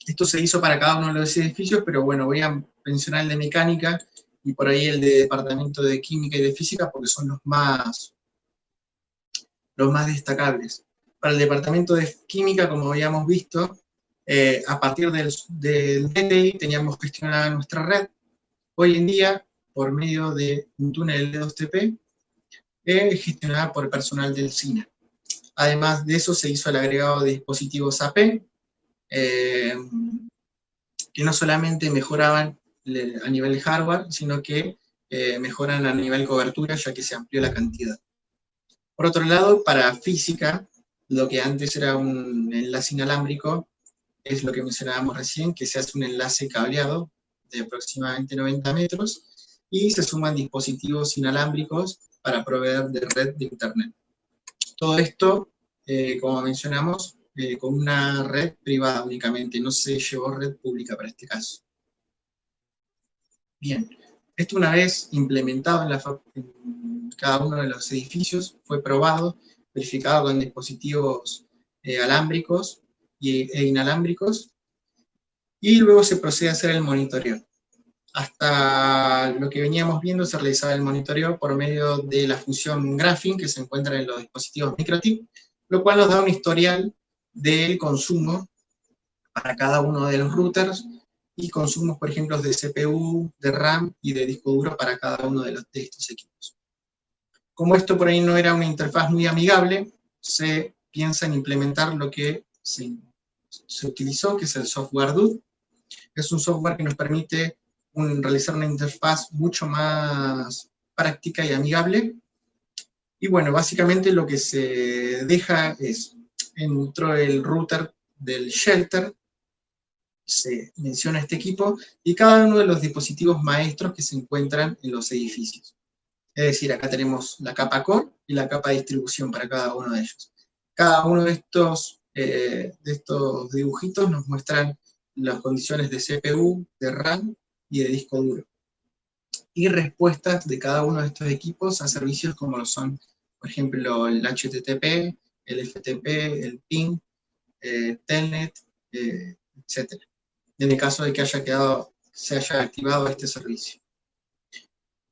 Speaker 3: Esto se hizo para cada uno de los edificios, pero bueno, voy a mencionar el de mecánica, y por ahí el de departamento de química y de física, porque son los más destacables. Para el departamento de química, como habíamos visto, a partir del DTI teníamos gestionada nuestra red. Hoy en día, por medio de un túnel L2TP, gestionada por el personal del SINA. Además de eso, se hizo el agregado de dispositivos AP, que no solamente mejoraban a nivel hardware, sino que mejoran a nivel cobertura, ya que se amplió la cantidad. Por otro lado, para física, lo que antes era un enlace inalámbrico, es lo que mencionábamos recién, que se hace un enlace cableado de aproximadamente 90 metros, y se suman dispositivos inalámbricos para proveer de red de internet. Todo esto, como mencionamos, con una red privada únicamente, no se llevó red pública para este caso. Bien, esto una vez implementado en cada uno de los edificios, fue probado, verificado con dispositivos alámbricos e inalámbricos, y luego se procede a hacer el monitoreo. Hasta lo que veníamos viendo se realizaba el monitoreo por medio de la función graphing que se encuentra en los dispositivos MikroTik, lo cual nos da un historial del consumo para cada uno de los routers y consumos, por ejemplo, de CPU, de RAM y de disco duro para cada uno de estos equipos. Como esto por ahí no era una interfaz muy amigable, se piensa en implementar lo que se utilizó, que es el software DUD. Es un software que nos permite realizar una interfaz mucho más práctica y amigable. Y bueno, básicamente lo que se deja es, dentro del router del shelter, se menciona este equipo y cada uno de los dispositivos maestros que se encuentran en los edificios. Es decir, acá tenemos la capa core y la capa de distribución para cada uno de ellos. Cada uno de estos dibujitos nos muestran las condiciones de CPU, de RAM y de disco duro. Y respuestas de cada uno de estos equipos a servicios como lo son, por ejemplo, el HTTP, el FTP, el PIN, Telnet, etc. En el caso de que se haya activado este servicio.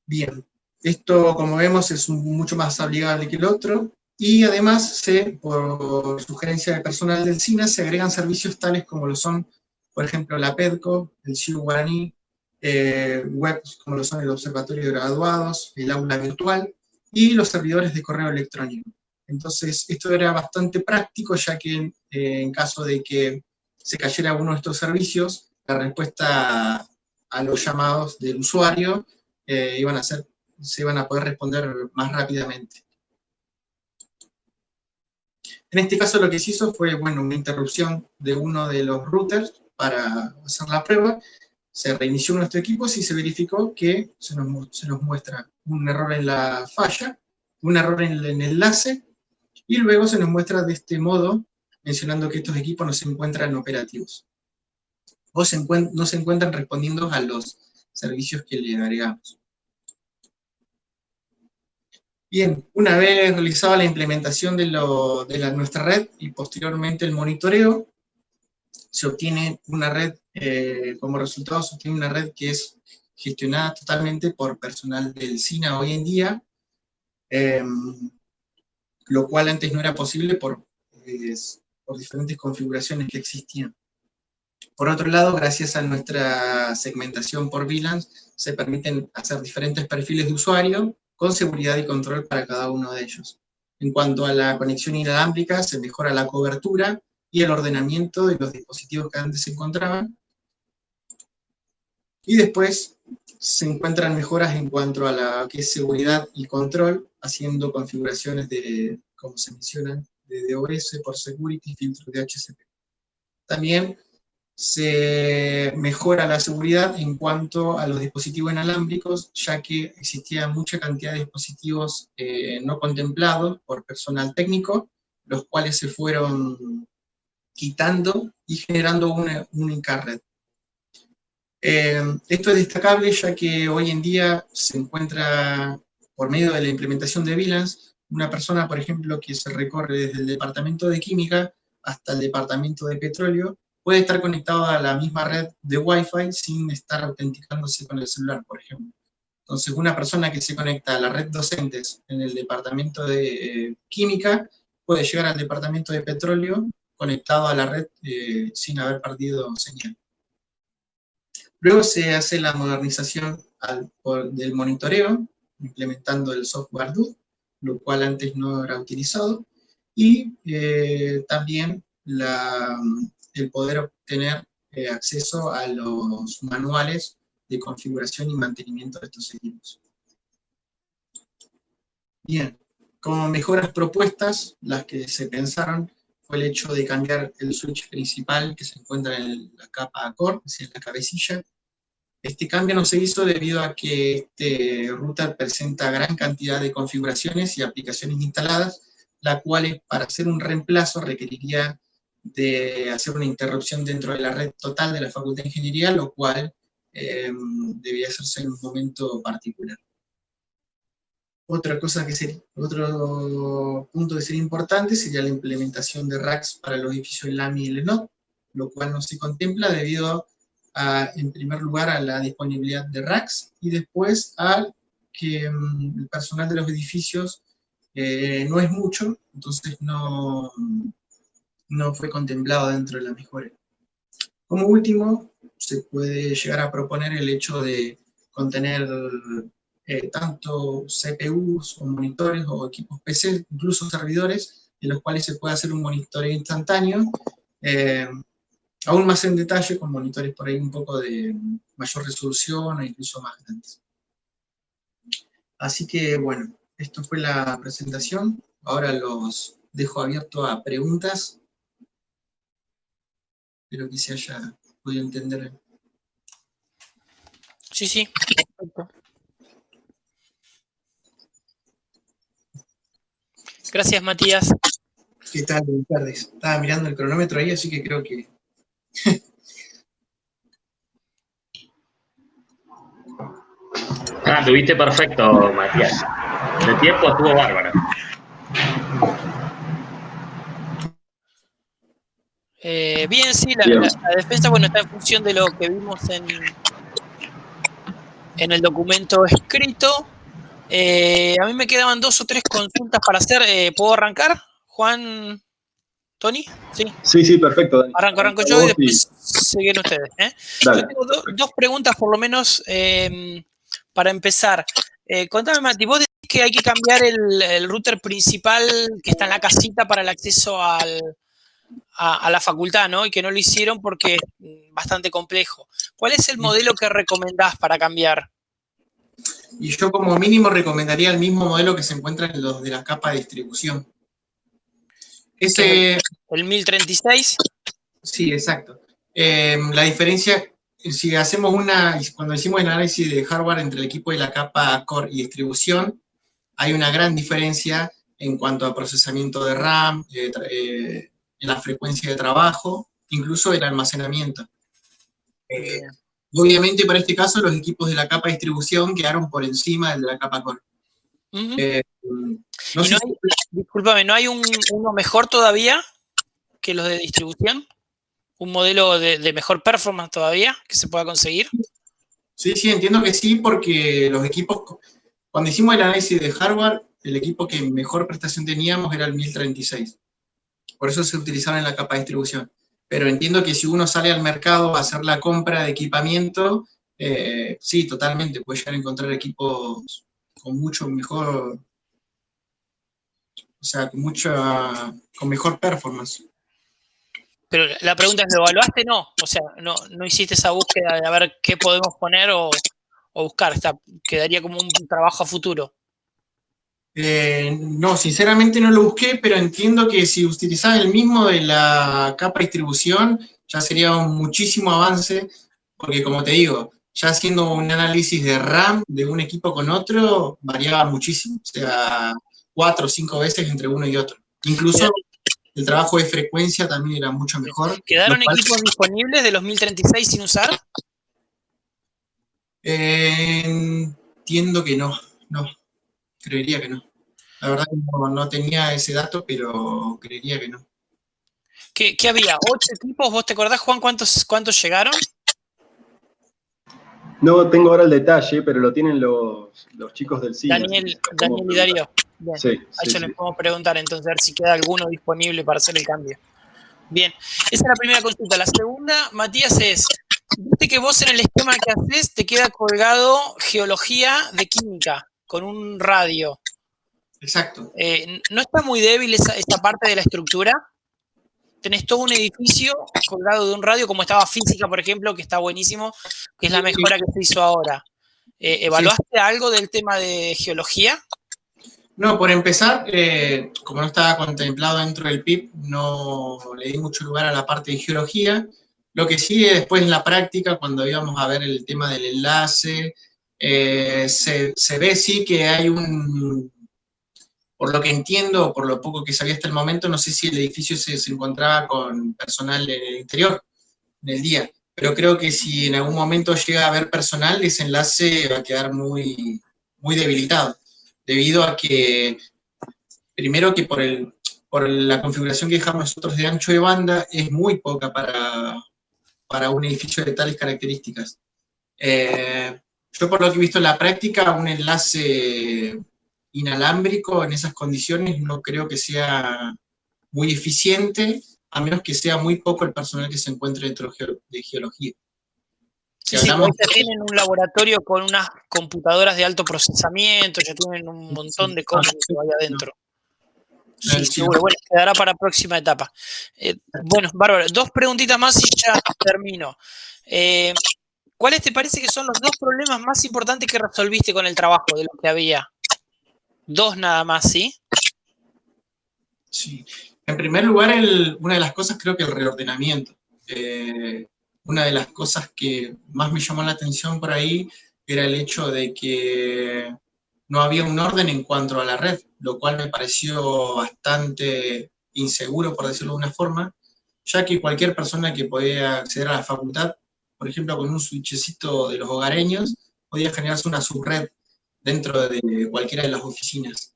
Speaker 3: Bien, esto como vemos es mucho más amigable que el otro, y además por sugerencia del personal del SINA se agregan servicios tales como lo son, por ejemplo, la PEDCO, el CIU Guaraní, webs como lo son el Observatorio de Graduados, el aula virtual y los servidores de correo electrónico. Entonces, esto era bastante práctico, ya que en caso de que se cayera uno de estos servicios, la respuesta a los llamados del usuario se iban a poder responder más rápidamente. En este caso lo que se hizo fue, bueno, una interrupción de uno de los routers para hacer la prueba. Se reinició nuestro equipo y se verificó que se nos muestra un error en la falla, un error en el enlace, y luego se nos muestra de este modo, mencionando que estos equipos no se encuentran operativos, o no se encuentran respondiendo a los servicios que le agregamos. Bien, una vez realizada la implementación de nuestra red y posteriormente el monitoreo, se obtiene una red, como resultado se obtiene una red que es gestionada totalmente por personal del SINA hoy en día, lo cual antes no era posible por diferentes configuraciones que existían. Por otro lado, gracias a nuestra segmentación por VLANs, se permiten hacer diferentes perfiles de usuario con seguridad y control para cada uno de ellos. En cuanto a la conexión inalámbrica, se mejora la cobertura y el ordenamiento de los dispositivos que antes se encontraban. Y después se encuentran mejoras en cuanto a la que es seguridad y control, haciendo configuraciones de, como se menciona, de DOS por security, filtros de HCP. También se mejora la seguridad en cuanto a los dispositivos inalámbricos, ya que existía mucha cantidad de dispositivos no contemplados por personal técnico, los cuales se fueron quitando y generando una única red. Esto es destacable ya que hoy en día se encuentra, por medio de la implementación de VLANs, una persona, por ejemplo, que se recorre desde el departamento de química hasta el departamento de petróleo, puede estar conectado a la misma red de Wi-Fi sin estar autenticándose con el celular, por ejemplo. Entonces, una persona que se conecta a la red docentes en el departamento de química puede llegar al departamento de petróleo conectado a la red sin haber perdido señal. Luego se hace la modernización del monitoreo, implementando el software DUD, lo cual antes no era utilizado, y también el poder obtener acceso a los manuales de configuración y mantenimiento de estos equipos. Bien, como mejoras propuestas, las que se pensaron fue el hecho de cambiar el switch principal que se encuentra en la capa core, es decir, en la cabecilla. Este cambio no se hizo debido a que este router presenta gran cantidad de configuraciones y aplicaciones instaladas, la cual para hacer un reemplazo requeriría de hacer una interrupción dentro de la red total de la Facultad de Ingeniería, lo cual debía hacerse en un momento particular. Otra cosa que sería, otro punto que sería importante sería la implementación de racks para los edificios LAMI y LENOD, lo cual no se contempla debido a, en primer lugar, a la disponibilidad de racks y después a que el personal de los edificios no es mucho, entonces no fue contemplado dentro de la mejora. Como último, se puede llegar a proponer el hecho de contener tanto CPUs o monitores o equipos PC, incluso servidores, en los cuales se puede hacer un monitoreo instantáneo, aún más en detalle, con monitores por ahí un poco de mayor resolución o incluso más grandes. Así que, bueno, esto fue la presentación. Ahora los dejo abierto a preguntas. Espero que se haya podido entender.
Speaker 2: Sí, perfecto. Gracias, Matías.
Speaker 3: ¿Qué tal? Buenas tardes. Estaba mirando el cronómetro ahí, así que creo que...
Speaker 4: Tuviste perfecto, Matías. El tiempo estuvo bárbaro.
Speaker 2: Bien, sí, la defensa, bueno, está en función de lo que vimos en el documento escrito. A mí me quedaban 2 o 3 consultas para hacer. ¿Puedo arrancar, Juan, Tony? Sí.
Speaker 5: Sí, perfecto, Dani.
Speaker 2: Arranco yo y después siguen ustedes.
Speaker 5: Dale.
Speaker 2: Yo tengo dos preguntas, por lo menos, para empezar. Contame, Mati, vos decís que hay que cambiar el router principal que está en la casita para el acceso a la facultad, ¿no? Y que no lo hicieron porque es bastante complejo. ¿Cuál es el modelo que recomendás para cambiar?
Speaker 3: Y yo como mínimo recomendaría el mismo modelo que se encuentra en los de la capa de distribución.
Speaker 2: ¿El 1036?
Speaker 3: Sí, exacto. La diferencia, si hacemos cuando hicimos el análisis de hardware entre el equipo de la capa core y distribución, hay una gran diferencia en cuanto a procesamiento de RAM, en la frecuencia de trabajo, incluso el almacenamiento. Obviamente, para este caso, los equipos de la capa de distribución quedaron por encima del de la capa core.
Speaker 2: Discúlpame, ¿no hay uno mejor todavía que los de distribución? ¿Un modelo de mejor performance todavía que se pueda conseguir?
Speaker 3: Sí, entiendo que sí, porque los equipos, cuando hicimos el análisis de hardware, el equipo que mejor prestación teníamos era el 1036. Por eso se utilizaron en la capa de distribución. Pero entiendo que si uno sale al mercado a hacer la compra de equipamiento, sí, totalmente, puede llegar a encontrar equipos con mucho mejor, o sea, con mejor performance.
Speaker 2: Pero la pregunta es, ¿lo evaluaste? No. O sea, no hiciste esa búsqueda de a ver qué podemos poner o buscar. Quedaría como un trabajo a futuro.
Speaker 3: No, sinceramente no lo busqué, pero entiendo que si utilizás el mismo de la capa de distribución, ya sería un muchísimo avance, porque como te digo, ya haciendo un análisis de RAM de un equipo con otro, variaba muchísimo, o sea, 4 o 5 veces entre uno y otro. Incluso el trabajo de frecuencia también era mucho mejor.
Speaker 2: ¿Quedaron equipos disponibles de los 1036 sin usar?
Speaker 3: Entiendo que no. Creería que no. La verdad que no tenía ese dato, pero creería que no.
Speaker 2: ¿Qué había? ¿8 equipos? ¿Vos te acordás, Juan, cuántos llegaron?
Speaker 5: No tengo ahora el detalle, pero lo tienen los chicos del cine.
Speaker 2: Daniel y Darío. Bien.
Speaker 5: Sí,
Speaker 2: a ellos les podemos preguntar entonces a ver si queda alguno disponible para hacer el cambio. Bien, esa es la primera consulta. La segunda, Matías, es, viste que vos en el esquema que haces te queda colgado geología de química con un radio.
Speaker 3: Exacto.
Speaker 2: ¿No está muy débil esa parte de la estructura? Tenés todo un edificio colgado de un radio, como estaba física, por ejemplo, que está buenísimo, que es la mejora que se hizo ahora. ¿Evaluaste algo del tema de geología?
Speaker 3: No, por empezar, como no estaba contemplado dentro del PIP, no le di mucho lugar a la parte de geología. Lo que sí, después en la práctica, cuando íbamos a ver el tema del enlace, se ve sí que hay por lo que entiendo, por lo poco que sabía hasta el momento, no sé si el edificio se encontraba con personal en el interior, en el día. Pero creo que si en algún momento llega a haber personal, ese enlace va a quedar muy, muy debilitado. debido a que, primero que por la configuración que dejamos nosotros de ancho de banda, es muy poca para un edificio de tales características. Yo por lo que he visto en la práctica, un enlace inalámbrico en esas condiciones no creo que sea muy eficiente, a menos que sea muy poco el personal que se encuentre dentro de geología.
Speaker 2: Sí, sí, porque ya tienen un laboratorio con unas computadoras de alto procesamiento, ya tienen un montón de cosas que hay adentro. Sí, seguro. Bueno, quedará para próxima etapa. Bueno, bárbaro. 2 preguntitas más y ya termino. ¿Cuáles te parece que son los 2 problemas más importantes que resolviste con el trabajo de lo que había? 2 nada más, ¿sí?
Speaker 3: Sí. En primer lugar, una de las cosas creo que el reordenamiento. Una de las cosas que más me llamó la atención por ahí era el hecho de que no había un orden en cuanto a la red, lo cual me pareció bastante inseguro, por decirlo de una forma, ya que cualquier persona que podía acceder a la facultad, por ejemplo, con un switchecito de los hogareños, podía generarse una subred dentro de cualquiera de las oficinas.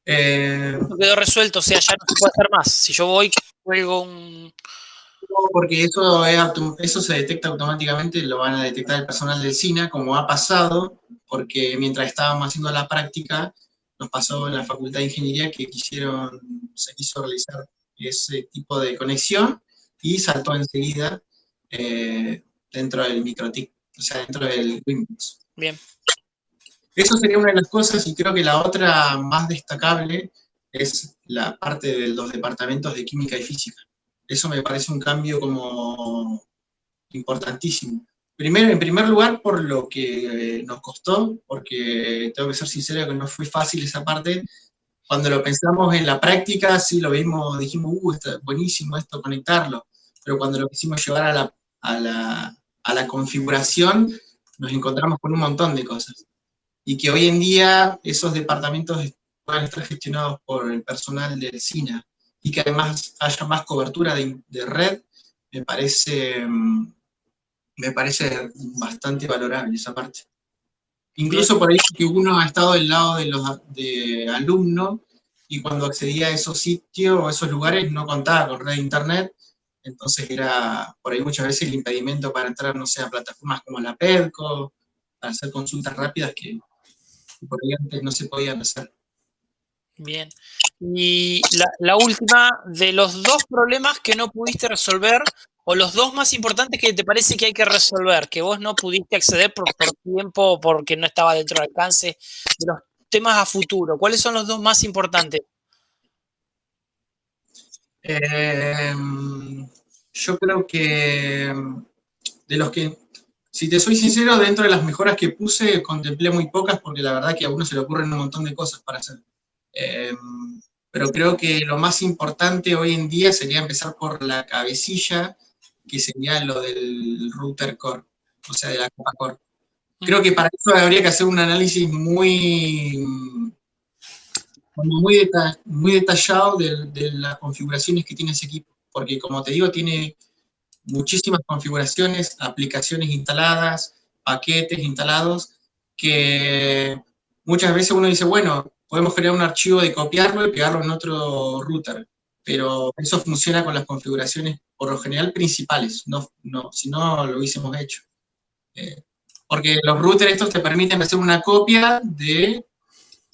Speaker 2: Eso quedó resuelto, o sea, ya no se puede hacer más. Si yo voy, juego un...
Speaker 3: Porque eso se detecta automáticamente, lo van a detectar el personal del SINA, como ha pasado, porque mientras estábamos haciendo la práctica, nos pasó en la Facultad de Ingeniería que se quiso realizar ese tipo de conexión y saltó enseguida dentro del MikroTik, o sea, dentro del Windows.
Speaker 2: Bien.
Speaker 3: Eso sería una de las cosas, y creo que la otra más destacable es la parte de los departamentos de Química y Física. Eso me parece un cambio como importantísimo. En primer lugar, por lo que nos costó, porque tengo que ser sincero que no fue fácil esa parte. Cuando lo pensamos en la práctica, sí lo vimos, dijimos, está buenísimo esto, conectarlo. Pero cuando lo quisimos llevar a la configuración, nos encontramos con un montón de cosas. Y que hoy en día esos departamentos puedan estar gestionados por el personal del SINA, y que además haya más cobertura de red, me parece bastante valorable esa parte. Incluso por ahí que uno ha estado del lado de alumno, y cuando accedía a esos sitios o esos lugares no contaba con red de internet, entonces era por ahí muchas veces el impedimento para entrar, no sé, a plataformas como la PEDCO, para hacer consultas rápidas que por ahí antes no se podían hacer.
Speaker 2: Bien. Y la última, de los 2 problemas que no pudiste resolver, o los 2 más importantes que te parece que hay que resolver, que vos no pudiste acceder por tiempo, porque no estaba dentro del alcance, de los temas a futuro, ¿cuáles son los 2 más importantes?
Speaker 3: Yo creo que de los que, si te soy sincero, dentro de las mejoras que puse, contemplé muy pocas, porque la verdad que a uno se le ocurren un montón de cosas para hacer. Pero creo que lo más importante hoy en día sería empezar por la cabecilla, que sería lo del router core, o sea, de la capa core. Creo que para eso habría que hacer un análisis muy detallado de las configuraciones que tiene ese equipo, porque como te digo, tiene muchísimas configuraciones, aplicaciones instaladas, paquetes instalados, que muchas veces uno dice, bueno, podemos crear un archivo de copiarlo y pegarlo en otro router, pero eso funciona con las configuraciones, por lo general, principales, si no lo hubiésemos hecho. Porque los routers estos te permiten hacer una copia de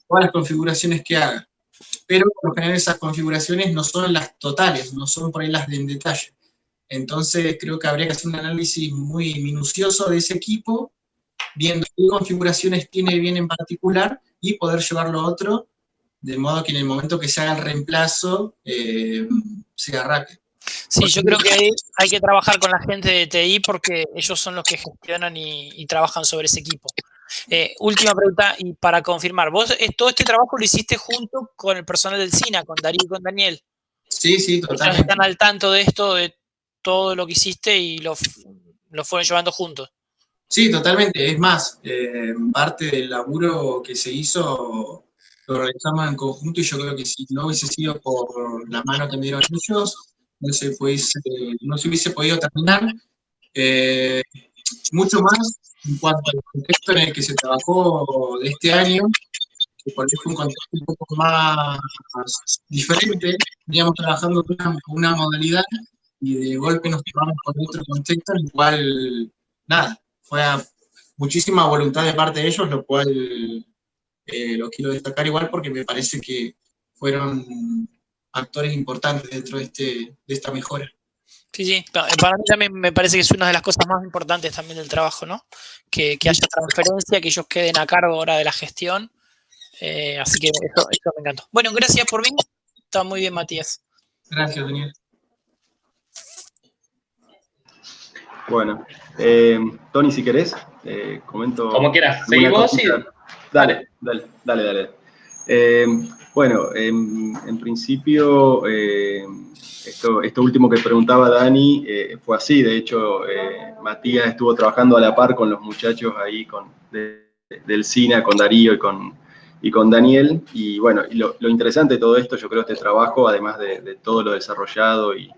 Speaker 3: todas las configuraciones que haga, pero por lo general esas configuraciones no son las totales, no son por ahí las de en detalle. Entonces creo que habría que hacer un análisis muy minucioso de ese equipo, viendo qué configuraciones tiene bien en particular y poder llevarlo a otro, de modo que en el momento que se haga el reemplazo sea rápido.
Speaker 2: Sí, yo creo que hay que trabajar con la gente de TI porque ellos son los que gestionan y trabajan sobre ese equipo. Última pregunta, y para confirmar, vos todo este trabajo lo hiciste junto con el personal del SINA, con Darío y con Daniel.
Speaker 3: Sí, totalmente.
Speaker 2: Ellos están al tanto de esto, de todo lo que hiciste y lo fueron llevando juntos.
Speaker 3: Sí, totalmente. Es más, parte del laburo que se hizo lo realizamos en conjunto, y yo creo que si no hubiese sido por la mano que me dieron ellos, no se hubiese podido terminar. Mucho más en cuanto al contexto en el que se trabajó de este año, por ahí fue un contexto un poco más diferente, veníamos trabajando con una modalidad y de golpe nos tomamos con otro contexto, en el cual, nada, fue muchísima voluntad de parte de ellos, lo cual lo quiero destacar igual porque me parece que fueron actores importantes dentro de esta mejora.
Speaker 2: Sí, sí. Para mí también me parece que es una de las cosas más importantes también del trabajo, ¿no? Que haya transferencia, que ellos queden a cargo ahora de la gestión. Así que eso me encantó. Bueno, gracias por venir. Está muy bien, Matías.
Speaker 3: Gracias, Daniel.
Speaker 5: Bueno, Tony, si querés, comento.
Speaker 4: Como quieras, seguí vos y...
Speaker 5: Dale. Bueno, en principio, esto último que preguntaba Dani fue así. De hecho, Matías estuvo trabajando a la par con los muchachos ahí del SINA, con Darío y con Daniel. Y bueno, y lo interesante de todo esto, yo creo, este trabajo, además de todo lo desarrollado y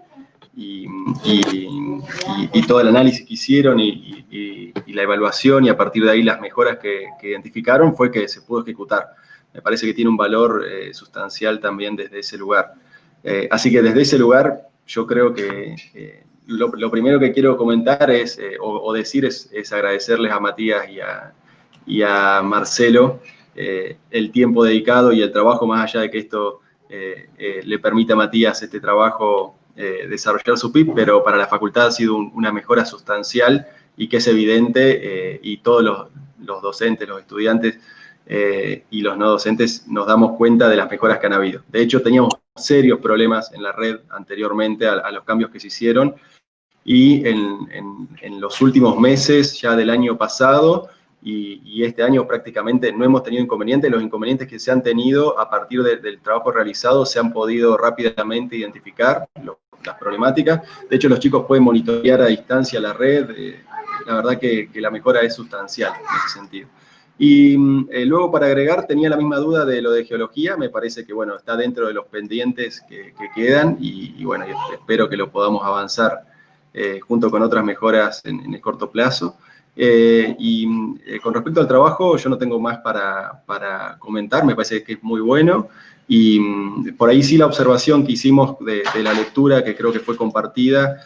Speaker 5: todo el análisis que hicieron y la evaluación, y a partir de ahí las mejoras que identificaron, fue que se pudo ejecutar. Me parece que tiene un valor sustancial también desde ese lugar. Así que desde ese lugar, yo creo que lo primero que quiero comentar o decir es agradecerles a Matías y a Marcelo el tiempo dedicado y el trabajo, más allá de que esto le permite a Matías este trabajo desarrollar su PIB, pero para la facultad ha sido una mejora sustancial y que es evidente, y todos los docentes, los estudiantes y los no docentes nos damos cuenta de las mejoras que han habido. De hecho, teníamos serios problemas en la red anteriormente a los cambios que se hicieron, y en los últimos meses ya del año pasado y este año prácticamente no hemos tenido inconvenientes. Los inconvenientes que se han tenido a partir del trabajo realizado se han podido rápidamente identificar, las problemáticas. De hecho, los chicos pueden monitorear a distancia la red. La verdad que la mejora es sustancial en ese sentido. Y luego, para agregar, tenía la misma duda de lo de geología. Me parece que, bueno, está dentro de los pendientes que quedan, y bueno, espero que lo podamos avanzar junto con otras mejoras en el corto plazo. Con respecto al trabajo, yo no tengo más para comentar. Me parece que es muy bueno. Y por ahí sí, la observación que hicimos de la lectura, que creo que fue compartida,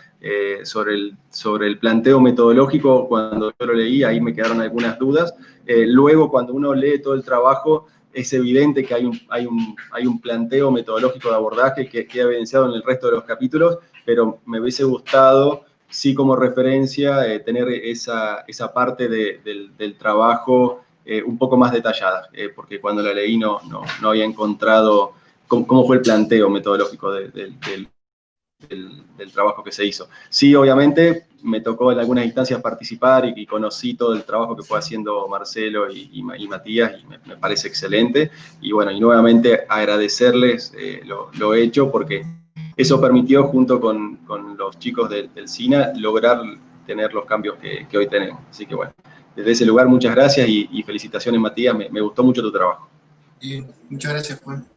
Speaker 5: sobre el planteo metodológico, cuando yo lo leí, ahí me quedaron algunas dudas. Luego, cuando uno lee todo el trabajo, es evidente que hay un planteo metodológico de abordaje que queda evidenciado en el resto de los capítulos, pero me hubiese gustado, sí, como referencia, tener esa parte del trabajo un poco más detallada, porque cuando la leí no había encontrado cómo fue el planteo metodológico del trabajo que se hizo. Sí, obviamente me tocó en algunas instancias participar y conocí todo el trabajo que fue haciendo Marcelo y Matías, y me parece excelente. Y bueno, y nuevamente agradecerles lo hecho, porque eso permitió, junto con los chicos del SINA, lograr tener los cambios que hoy tenemos. Así que bueno, desde ese lugar, muchas gracias y felicitaciones, Matías. Me gustó mucho tu trabajo.
Speaker 3: Muchas gracias, Juan.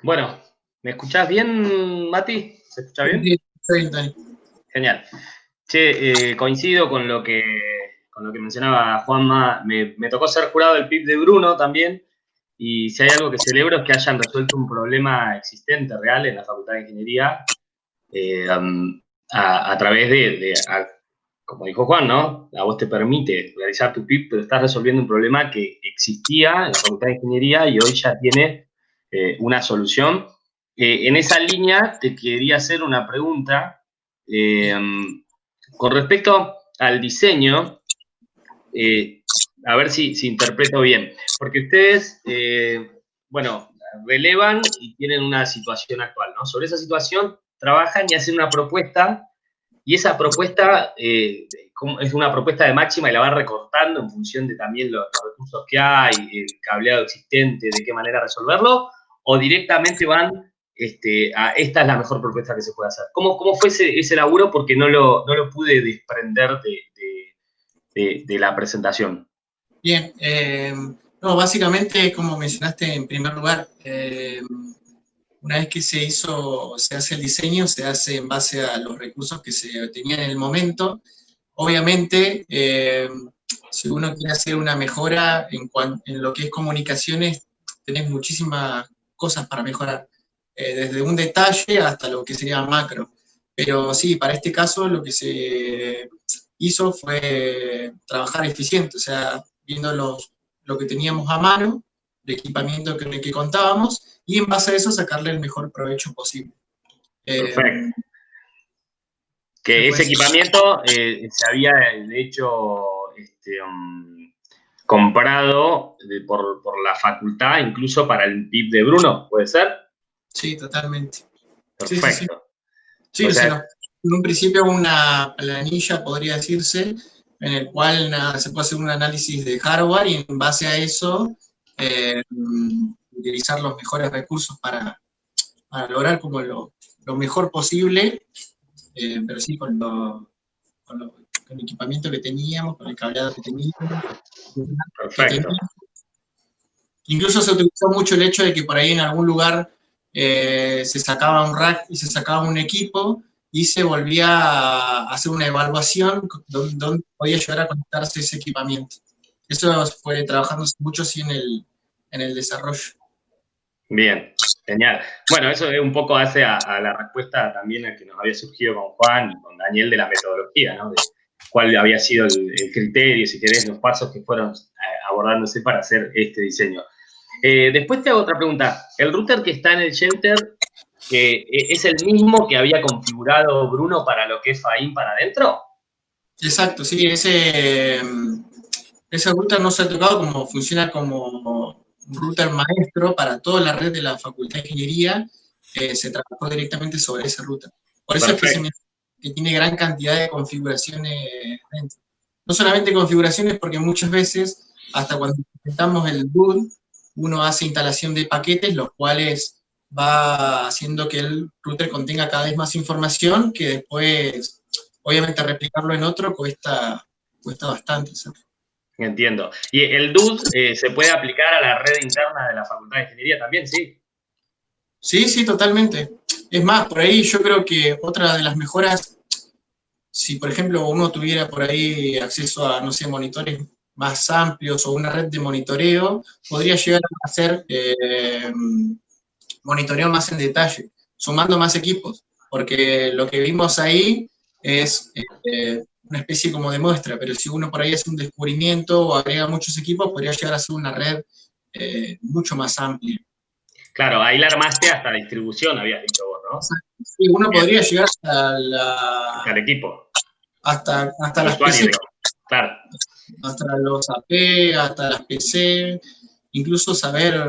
Speaker 4: Bueno, ¿me escuchás bien, Mati? ¿Se escucha bien?
Speaker 3: Sí, Dani.
Speaker 4: Genial. Che, coincido con lo que mencionaba Juanma. Me tocó ser jurado del PIB de Bruno también, y si hay algo que celebro es que hayan resuelto un problema existente, real, en la Facultad de Ingeniería, a través como dijo Juan, ¿no? A vos te permite realizar tu PIB, pero estás resolviendo un problema que existía en la Facultad de Ingeniería y hoy ya tiene una solución. En esa línea te quería hacer una pregunta con respecto al diseño, a ver si interpreto bien. Porque ustedes, bueno, relevan y tienen una situación actual, ¿no? Sobre esa situación trabajan y hacen una propuesta, y esa propuesta es una propuesta de máxima y la van recortando en función de también los recursos que hay, el cableado existente, de qué manera resolverlo, o directamente van esta es la mejor propuesta que se puede hacer. ¿Cómo fue ese laburo? Porque no lo pude desprender de la presentación.
Speaker 3: Bien, no, básicamente, como mencionaste en primer lugar, una vez que se hace el diseño, se hace en base a los recursos que se tenían en el momento. Obviamente, si uno quiere hacer una mejora en lo que es comunicaciones, tenés muchísimas cosas para mejorar, desde un detalle hasta lo que sería macro. Pero sí, para este caso lo que se hizo fue trabajar eficiente, o sea, viendo lo que teníamos a mano, el equipamiento con el que contábamos, y en base a eso sacarle el mejor provecho posible.
Speaker 4: Perfecto. Que ese equipamiento se había, de hecho, comprado por la facultad, incluso para el PIB de Bruno, ¿puede ser?
Speaker 3: Sí, totalmente.
Speaker 4: Perfecto.
Speaker 3: Sí, o sea, en un principio una planilla, podría decirse, en el cual se puede hacer un análisis de hardware y en base a eso utilizar los mejores recursos para lograr como lo mejor posible, pero sí con el equipamiento que teníamos, con el cableado que teníamos.
Speaker 4: Perfecto.
Speaker 3: Incluso se utilizó mucho el hecho de que por ahí en algún lugar se sacaba un rack y se sacaba un equipo y se volvía a hacer una evaluación donde podía llegar a conectarse ese equipamiento. Eso fue trabajándose mucho sí en el desarrollo.
Speaker 4: Bien, genial. Bueno, eso un poco hace a la respuesta también a que nos había surgido con Juan y con Daniel de la metodología, ¿no? De cuál había sido el criterio, si querés, los pasos que fueron abordándose para hacer este diseño. Después te hago otra pregunta. ¿El router que está en el shelter que es el mismo que había configurado Bruno para lo que es FAIN para adentro?
Speaker 3: Exacto, sí. Ese router no se ha tocado, como funciona como un router maestro para toda la red de la Facultad de Ingeniería. Se trabajó directamente sobre ese router. Por eso Perfecto. Es que tiene gran cantidad de configuraciones dentro. No solamente configuraciones, porque muchas veces, hasta cuando implementamos el boot, uno hace instalación de paquetes, los cuales va haciendo que el router contenga cada vez más información, que después, obviamente, replicarlo en otro cuesta bastante, ¿sabes?
Speaker 4: Entiendo. ¿Y el DUD se puede aplicar a la red interna de la Facultad de Ingeniería también, sí?
Speaker 3: Sí, totalmente. Es más, por ahí yo creo que otra de las mejoras, si por ejemplo uno tuviera por ahí acceso a, no sé, monitores más amplios o una red de monitoreo, podría llegar a hacer monitoreo más en detalle, sumando más equipos, porque lo que vimos ahí es una especie como de muestra, pero si uno por ahí hace un descubrimiento o agrega muchos equipos, podría llegar a ser una red mucho más amplia.
Speaker 4: Claro, ahí la armaste hasta la distribución, habías dicho vos, ¿no?
Speaker 3: Sí, uno podría llegar hasta
Speaker 4: el equipo.
Speaker 3: Hasta las PC.
Speaker 4: Claro.
Speaker 3: Hasta los AP, hasta las PC, incluso saber,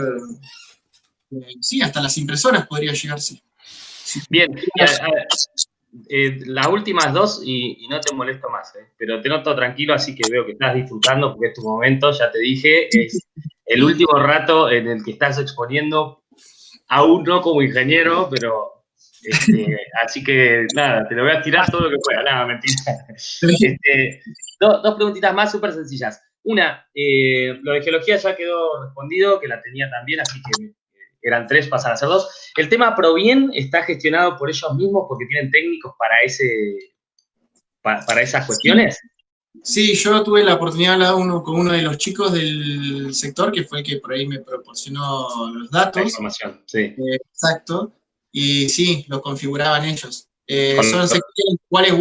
Speaker 3: sí, hasta las impresoras podría llegarse.
Speaker 4: Bien, las últimas dos, y no te molesto más, pero te noto tranquilo, así que veo que estás disfrutando, porque es tu momento, ya te dije, es el último rato en el que estás exponiendo, aún no como ingeniero, pero así que nada, te lo voy a tirar todo lo que pueda, nada, mentira. Dos preguntitas más súper sencillas. Una, lo de geología ya quedó respondido, que la tenía también, así que eran 3, pasan a ser 2. ¿El tema Provien está gestionado por ellos mismos porque tienen técnicos para esas cuestiones?
Speaker 3: Sí, yo tuve la oportunidad de hablar con uno de los chicos del sector, que fue el que por ahí me proporcionó los datos.
Speaker 4: La información, sí.
Speaker 3: Exacto. Y sí, lo configuraban ellos. Son sectores en los cuales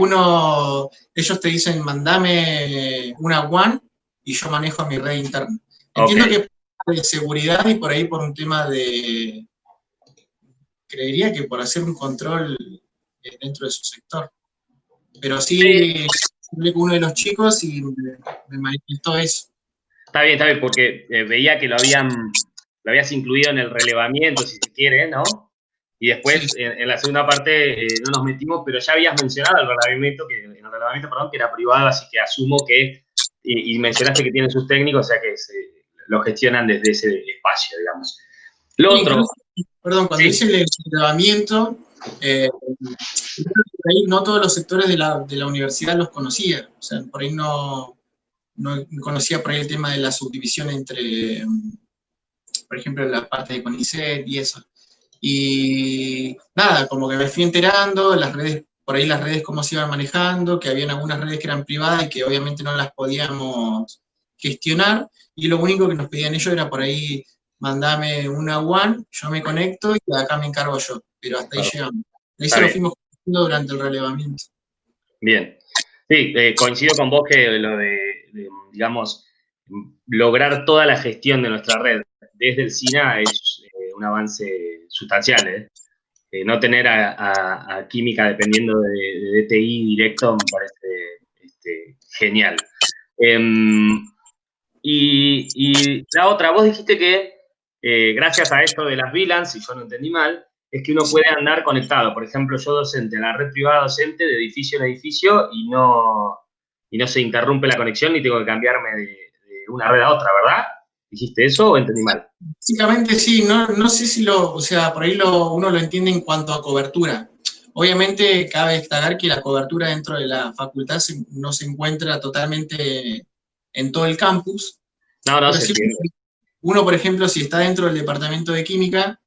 Speaker 3: ellos te dicen, mandame una WAN y yo manejo mi red interna. Entiendo que por de seguridad y por ahí por un tema de, creería que por hacer un control dentro de su sector. Pero sí, hablé con uno de los chicos y me manifestó eso.
Speaker 4: Está bien, porque veía que lo habías incluido en el relevamiento, si se quiere, ¿no? Y después, sí. en la segunda parte, no nos metimos, pero ya habías mencionado el relevamiento, que era privado, así que asumo que, y mencionaste que tienen sus técnicos, o sea que lo gestionan desde ese espacio, digamos. Lo otro...
Speaker 3: Perdón, cuando hice el relevamiento, por ahí no todos los sectores de la universidad los conocía, o sea, por ahí no conocía por ahí el tema de la subdivisión entre, por ejemplo, la parte de CONICET y eso. Y nada, como que me fui enterando, las redes por ahí las redes cómo se iban manejando, que habían algunas redes que eran privadas y que obviamente no las podíamos gestionar, y lo único que nos pedían ellos era por ahí, mandame una WAN, yo me conecto y acá me encargo yo, pero hasta ahí llegamos. Ahí
Speaker 4: Está
Speaker 3: se lo
Speaker 4: bien.
Speaker 3: fuimos haciendo durante el relevamiento.
Speaker 4: Bien. Sí, coincido con vos que lo digamos, lograr toda la gestión de nuestra red desde el SINA es un avance sustancial, ¿eh? No tener a Química dependiendo de DTI directo me parece genial. Y la otra, vos dijiste que gracias a esto de las VLANs, si yo no entendí mal, es que uno puede andar conectado. Por ejemplo, yo docente en la red privada docente de edificio en edificio y no se interrumpe la conexión ni tengo que cambiarme de una red a otra, ¿verdad? ¿Dijiste eso o entendí mal?
Speaker 3: Básicamente sí, no sé si o sea, por ahí uno lo entiende en cuanto a cobertura. Obviamente cabe destacar que la cobertura dentro de la facultad no se encuentra totalmente en todo el campus,
Speaker 4: No,
Speaker 3: pero
Speaker 4: se
Speaker 3: sí
Speaker 4: entiende.
Speaker 3: uno, por ejemplo, si está dentro del departamento de química,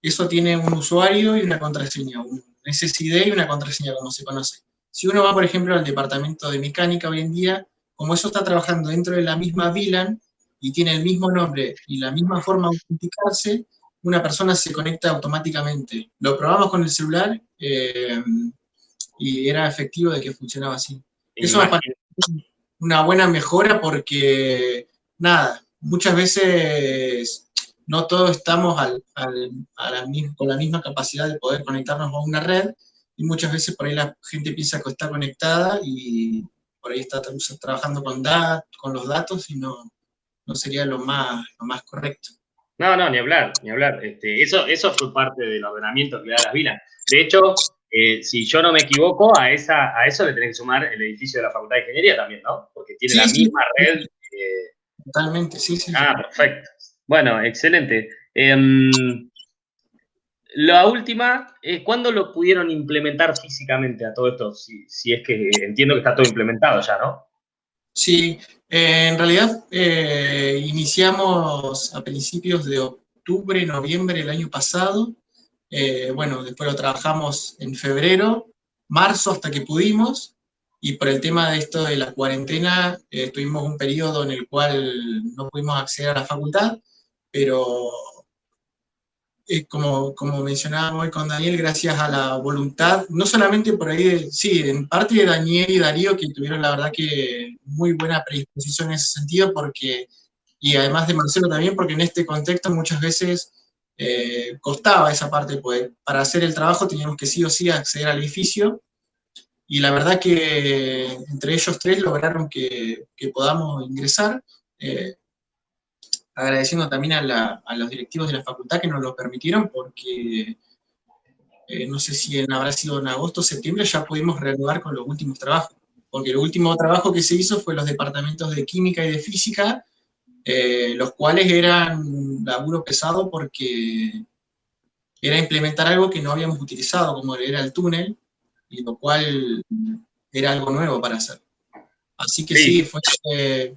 Speaker 3: eso tiene un usuario y una contraseña, un SSID y una contraseña, como se conoce. Si uno va, por ejemplo, al departamento de mecánica hoy en día, como eso está trabajando dentro de la misma VLAN y tiene el mismo nombre y la misma forma de autenticarse, una persona se conecta automáticamente. Lo probamos con el celular y era efectivo de que funcionaba así. Eso me parece una buena mejora porque, nada, muchas veces no todos estamos con la misma capacidad de poder conectarnos a una red y muchas veces por ahí la gente piensa que está conectada y por ahí está trabajando con los datos y no sería lo más correcto.
Speaker 4: No, ni hablar, ni hablar. Eso fue parte del ordenamiento que le da las VLAN. De hecho, si yo no me equivoco, a eso le tenés que sumar el edificio de la Facultad de Ingeniería también, ¿no? Porque tiene la misma red.
Speaker 3: Totalmente, sí.
Speaker 4: Perfecto. Bueno, excelente. La última, ¿cuándo lo pudieron implementar físicamente a todo esto? Si es que entiendo que está todo implementado ya, ¿no?
Speaker 3: Sí, en realidad iniciamos a principios de octubre, noviembre del año pasado. Bueno, después lo trabajamos en febrero, marzo hasta que pudimos. Y por el tema de esto de la cuarentena, tuvimos un periodo en el cual no pudimos acceder a la facultad, pero como mencionábamos hoy con Daniel, gracias a la voluntad, no solamente por ahí, sí, en parte de Daniel y Darío, que tuvieron la verdad que muy buena predisposición en ese sentido, y además de Marcelo también, porque en este contexto muchas veces costaba esa parte, pues para hacer el trabajo teníamos que sí o sí acceder al edificio, y la verdad que entre ellos tres lograron que podamos ingresar. Agradeciendo también a los directivos de la facultad que nos lo permitieron, porque no sé si habrá sido en agosto o septiembre, ya pudimos reanudar con los últimos trabajos. Porque el último trabajo que se hizo fue los departamentos de química y de física, los cuales eran un laburo pesado porque era implementar algo que no habíamos utilizado, como era el túnel, y lo cual era algo nuevo para hacer. Así que sí,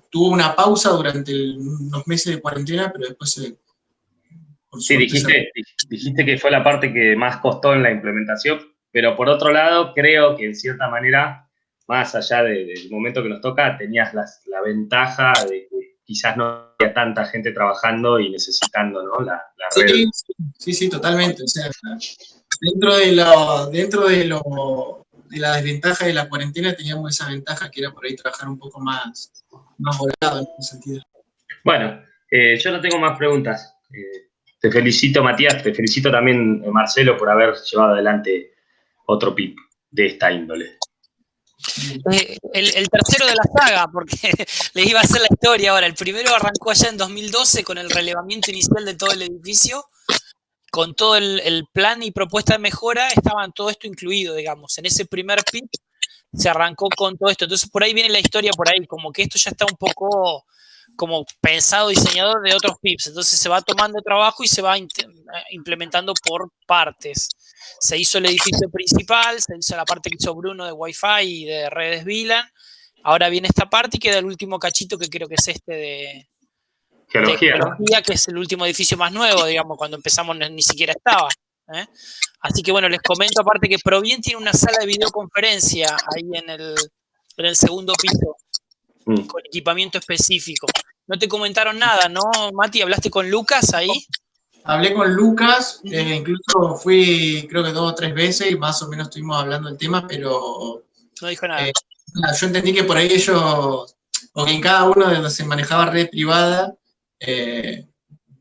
Speaker 3: tuvo una pausa durante unos meses de cuarentena, pero después por
Speaker 4: Sí,
Speaker 3: suerte
Speaker 4: dijiste que fue la parte que más costó en la implementación, pero por otro lado, creo que en cierta manera, más allá del momento que nos toca, tenías la ventaja de que quizás no había tanta gente trabajando y necesitando, ¿no? la red.
Speaker 3: Sí, totalmente. O sea, dentro de la desventaja de la cuarentena teníamos esa ventaja que era por ahí trabajar un poco más volado en ese sentido.
Speaker 4: Bueno, yo no tengo más preguntas. Te felicito, Matías, te felicito también, Marcelo, por haber llevado adelante otro PIP de esta índole.
Speaker 2: El tercero de la saga, porque les iba a hacer la historia ahora. El primero arrancó allá en 2012 con el relevamiento inicial de todo el edificio, con todo el plan y propuesta de mejora, estaban todo esto incluido, digamos. En ese primer PIP se arrancó con todo esto. Entonces, por ahí viene la historia, por ahí, como que esto ya está un poco como pensado, diseñado de otros PIPs. Entonces, se va tomando trabajo y se va implementando por partes. Se hizo el edificio principal, se hizo la parte que hizo Bruno de Wi-Fi y de redes VLAN. Ahora viene esta parte y queda el último cachito, que creo que es este de
Speaker 4: Geología,
Speaker 2: que es el último edificio más nuevo, digamos, cuando empezamos ni siquiera estaba. ¿eh? Así que bueno, les comento aparte que Provien tiene una sala de videoconferencia ahí en el segundo piso, con equipamiento específico. No te comentaron nada, ¿no, Mati? ¿Hablaste con Lucas ahí?
Speaker 3: Hablé con Lucas, incluso fui creo que 2 o 3 veces y más o menos estuvimos hablando del tema, pero
Speaker 2: No dijo nada.
Speaker 3: yo entendí que por ahí ellos, o que en cada uno de donde se manejaba red privada,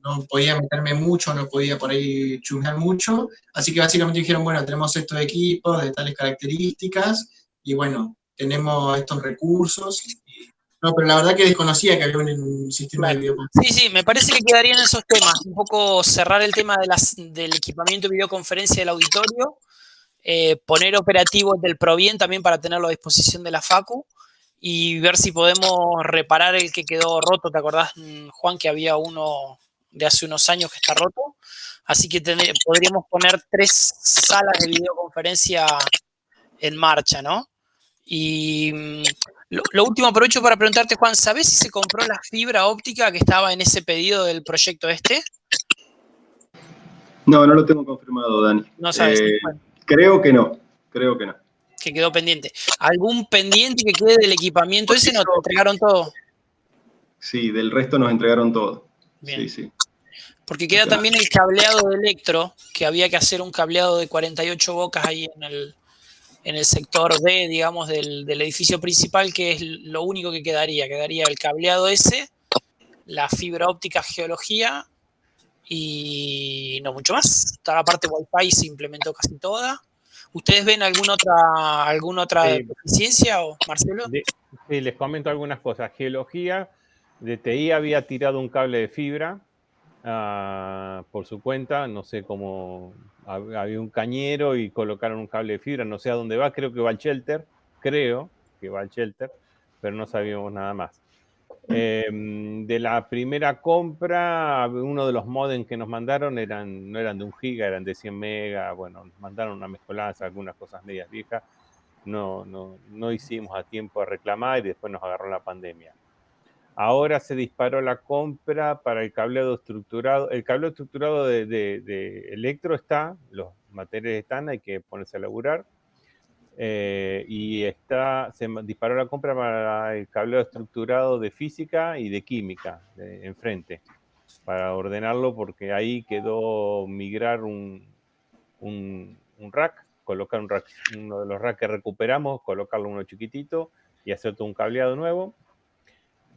Speaker 3: no podía meterme mucho, no podía por ahí chusmear mucho, así que básicamente dijeron, bueno, tenemos estos equipos de tales características y bueno, tenemos estos recursos. No, pero la verdad que desconocía que había un sistema de videoconferencia.
Speaker 2: Sí, me parece que quedarían esos temas. Un poco cerrar el tema del equipamiento de videoconferencia del auditorio, poner operativos del Provien también para tenerlo a disposición de la Facu y ver si podemos reparar el que quedó roto. ¿Te acordás, Juan, que había uno de hace unos años que está roto? Así que podríamos poner 3 salas de videoconferencia en marcha, ¿no? Y lo último, aprovecho para preguntarte, Juan, ¿sabés si se compró la fibra óptica que estaba en ese pedido del proyecto este?
Speaker 5: No lo tengo confirmado, Dani.
Speaker 2: No sabes. Bueno,
Speaker 5: Creo que no.
Speaker 2: que quedó pendiente. ¿Algún pendiente que quede del equipamiento ese? ¿No te entregaron todo?
Speaker 5: Sí, del resto nos entregaron todo.
Speaker 2: Bien.
Speaker 5: Sí.
Speaker 2: Porque queda también el cableado de electro, que había que hacer un cableado de 48 bocas ahí en el sector B, digamos, del edificio principal, que es lo único que quedaría. Quedaría el cableado ese, la fibra óptica geología y no mucho más. Toda la parte Wi-Fi se implementó casi toda. ¿Ustedes ven alguna otra deficiencia, o Marcelo?
Speaker 6: Sí, les comento algunas cosas. Geología, de TI había tirado un cable de fibra por su cuenta, no sé cómo, había un cañero y colocaron un cable de fibra, no sé a dónde va, creo que va al shelter, pero no sabíamos nada más. De la primera compra, uno de los modems que nos mandaron no eran de 1 giga, eran de 100 megas, bueno, nos mandaron una mezcolanza, algunas cosas medias viejas, no hicimos a tiempo a reclamar y después nos agarró la pandemia. Ahora se disparó la compra para el cableado estructurado. El cableado estructurado de electro está, los materiales están, hay que ponerse a laburar. Y se disparó la compra para el cableado estructurado de física y de química, enfrente, para ordenarlo, porque ahí quedó migrar un rack, colocar un rack, uno de los racks que recuperamos, colocarlo uno chiquitito y hacer todo un cableado nuevo.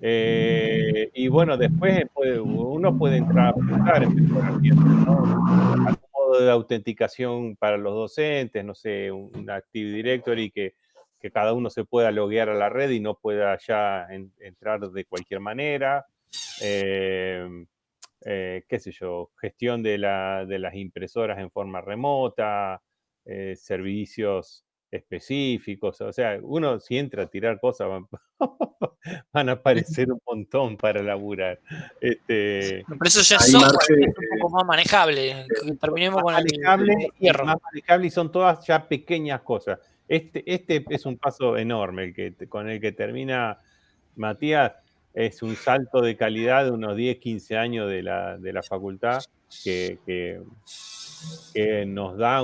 Speaker 6: Y bueno, después uno puede entrar a preguntar en mejoramiento, ¿no? Algún modo de autenticación para los docentes, no sé, un Active Directory que cada uno se pueda loguear a la red y no pueda ya entrar de cualquier manera. Qué sé yo, gestión de las impresoras en forma remota, servicios específicos, o sea, uno si entra a tirar cosas van a aparecer un montón para laburar.
Speaker 2: Pero eso ya es software, es un poco más manejable. Terminemos con el hierro.
Speaker 6: Más manejable y son todas ya pequeñas cosas. Este es un paso enorme con el que termina Matías. Es un salto de calidad de unos 10, 15 años de la facultad que nos da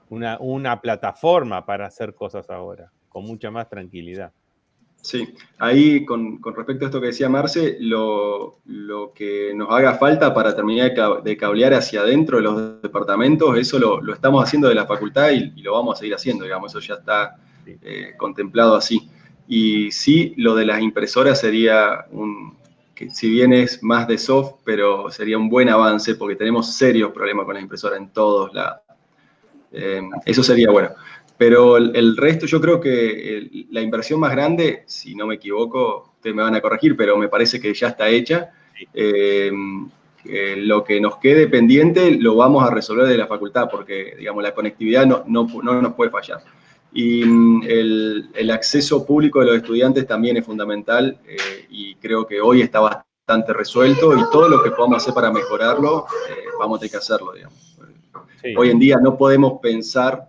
Speaker 6: una plataforma para hacer cosas ahora, con mucha más tranquilidad.
Speaker 5: Sí, ahí con respecto a esto que decía Marce, lo que nos haga falta para terminar de cablear hacia adentro de los departamentos, eso lo estamos haciendo de la facultad y lo vamos a seguir haciendo, digamos, eso ya está contemplado así. Y sí, lo de las impresoras sería que si bien es más de soft, pero sería un buen avance porque tenemos serios problemas con las impresoras en todos lados. Eso sería bueno. Pero el resto, yo creo que la inversión más grande, si no me equivoco, ustedes me van a corregir, pero me parece que ya está hecha. Lo que nos quede pendiente lo vamos a resolver de la facultad, porque, digamos, la conectividad no nos puede fallar. Y el acceso público de los estudiantes también es fundamental y creo que hoy está bastante resuelto y todo lo que podamos hacer para mejorarlo, vamos a tener que hacerlo, digamos. Sí. Hoy en día no podemos pensar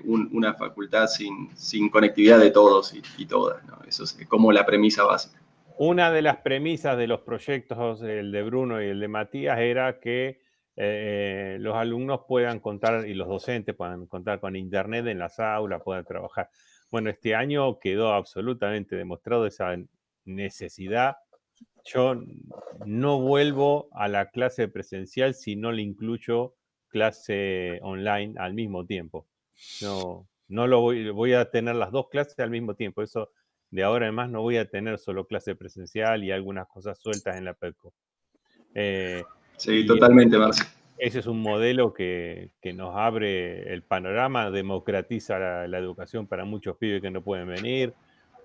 Speaker 5: una facultad sin conectividad de todos y todas, ¿no? Eso es como la premisa básica.
Speaker 6: Una de las premisas de los proyectos, el de Bruno y el de Matías, era que los alumnos puedan contar y los docentes puedan contar con internet en las aulas, puedan trabajar. Bueno, este año quedó absolutamente demostrado esa necesidad. Yo no vuelvo a la clase presencial si no le incluyo clase online al mismo tiempo. No lo voy a tener las dos clases al mismo tiempo. Eso de ahora en más no voy a tener solo clase presencial y algunas cosas sueltas en la PEDCO.
Speaker 5: Sí, totalmente, Marce.
Speaker 6: Ese es un modelo que nos abre el panorama, democratiza la educación para muchos pibes que no pueden venir,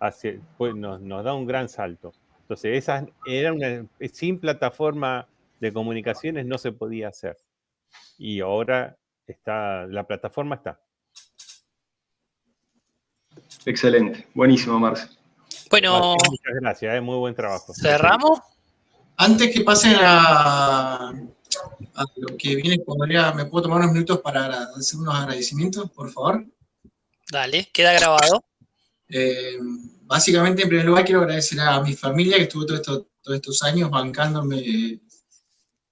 Speaker 6: nos da un gran salto. Entonces, esa era sin plataforma de comunicaciones no se podía hacer. Y ahora la plataforma está.
Speaker 5: Excelente, buenísimo, Marce.
Speaker 2: Bueno,
Speaker 6: Martín, muchas gracias, muy buen trabajo.
Speaker 2: ¿cerramos?
Speaker 3: Antes que pasen a lo que viene, ¿me puedo tomar unos minutos para hacer unos agradecimientos, por favor?
Speaker 2: Dale, queda grabado.
Speaker 3: Básicamente, en primer lugar, quiero agradecer a mi familia que estuvo todos estos años bancándome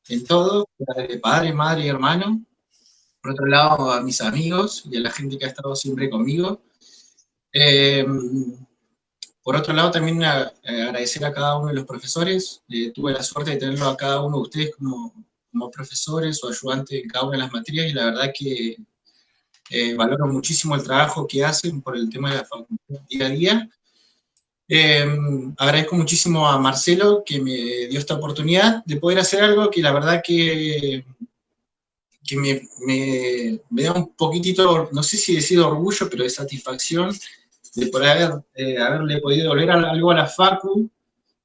Speaker 3: en todo, padre, madre y hermano. Por otro lado, a mis amigos y a la gente que ha estado siempre conmigo. Por otro lado, también agradecer a cada uno de los profesores. Tuve la suerte de tenerlo a cada uno de ustedes como profesores o ayudantes en cada una de las materias, y la verdad que valoro muchísimo el trabajo que hacen por el tema de la facultad día a día. Agradezco muchísimo a Marcelo que me dio esta oportunidad de poder hacer algo que la verdad que me da un poquitito, no sé si decir orgullo, pero de satisfacción de poder haberle podido devolver algo a la Facu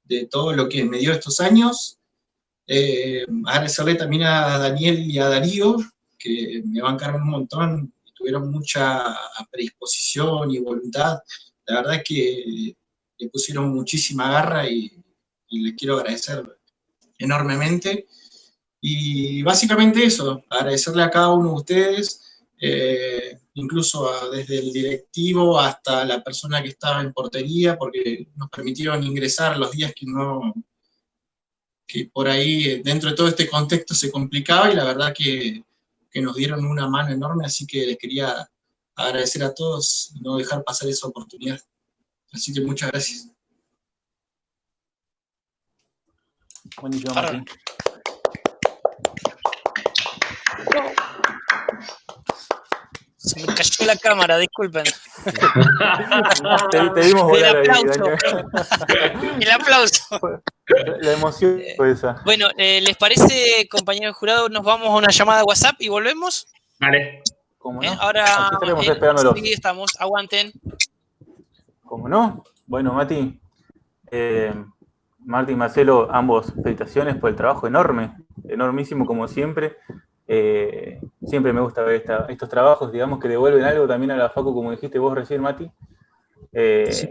Speaker 3: de todo lo que me dio estos años. Agradecerle también a Daniel y a Darío, que me bancaron un montón, tuvieron mucha predisposición y voluntad. La verdad es que le pusieron muchísima garra y les quiero agradecer enormemente. Y básicamente eso, agradecerle a cada uno de ustedes, incluso desde el directivo hasta la persona que estaba en portería, porque nos permitieron ingresar los días que por ahí, dentro de todo este contexto, se complicaba, y la verdad que nos dieron una mano enorme, así que les quería agradecer a todos y no dejar pasar esa oportunidad. Así que muchas gracias.
Speaker 1: Buenísimo, Martín.
Speaker 2: Se me cayó la cámara, disculpen.
Speaker 1: Te dimos volar ahí,
Speaker 2: Daniel. El aplauso.
Speaker 1: La emoción fue esa.
Speaker 2: Bueno, ¿les parece, compañeros jurados, nos vamos a una llamada de WhatsApp y volvemos?
Speaker 4: Vale.
Speaker 1: ¿Cómo no?
Speaker 2: Ahora
Speaker 1: aquí estaremos esperándolos.
Speaker 2: Sí, estamos, aguanten.
Speaker 1: ¿Cómo no? Bueno, Mati, Martín y Marcelo, ambos felicitaciones por el trabajo enorme, enormísimo como siempre. Siempre me gusta ver estos trabajos, digamos, que devuelven algo también a la Facu, como dijiste vos recién, Mati. Sí.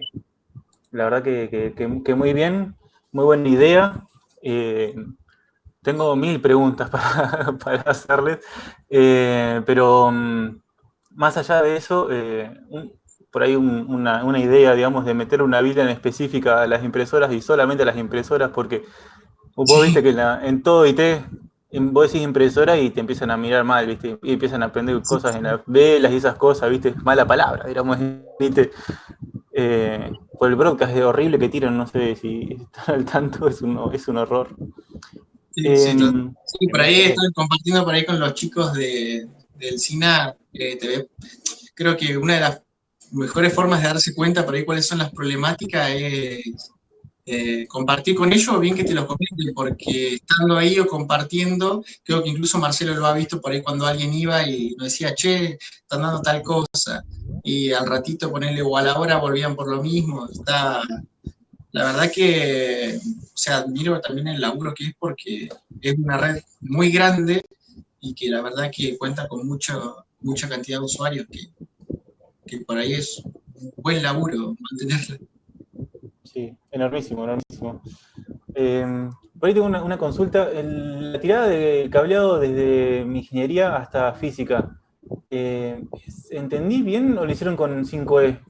Speaker 1: La verdad que muy bien, muy buena idea. Tengo 1000 preguntas para hacerles, pero más allá de eso, por ahí una idea, digamos, de meter una VLAN específica a las impresoras y solamente a las impresoras, porque vos viste que en todo IT vos decís impresora y te empiezan a mirar mal, ¿viste? Y empiezan a aprender cosas en las velas y esas cosas, ¿viste? Mala palabra, digamos, ¿viste? Por el broadcast horrible que tiran, no sé si están al tanto, es un horror.
Speaker 3: Sí, por ahí estoy compartiendo por ahí con los chicos del SINA TV. Creo que una de las mejores formas de darse cuenta por ahí cuáles son las problemáticas es compartir con ellos, o bien que te los comenten, porque estando ahí o compartiendo, creo que incluso Marcelo lo ha visto por ahí cuando alguien iba y nos decía, che, están dando tal cosa, y al ratito ponerle o a la hora volvían por lo mismo. La verdad que, o sea, admiro también el laburo que es, porque es una red muy grande y que la verdad que cuenta con mucha cantidad de usuarios, que por ahí es un buen laburo mantenerla.
Speaker 1: Sí, enormísimo, enormísimo. Por ahí tengo una consulta. La tirada de cableado desde mi ingeniería hasta física, ¿entendí bien o lo hicieron con 5E?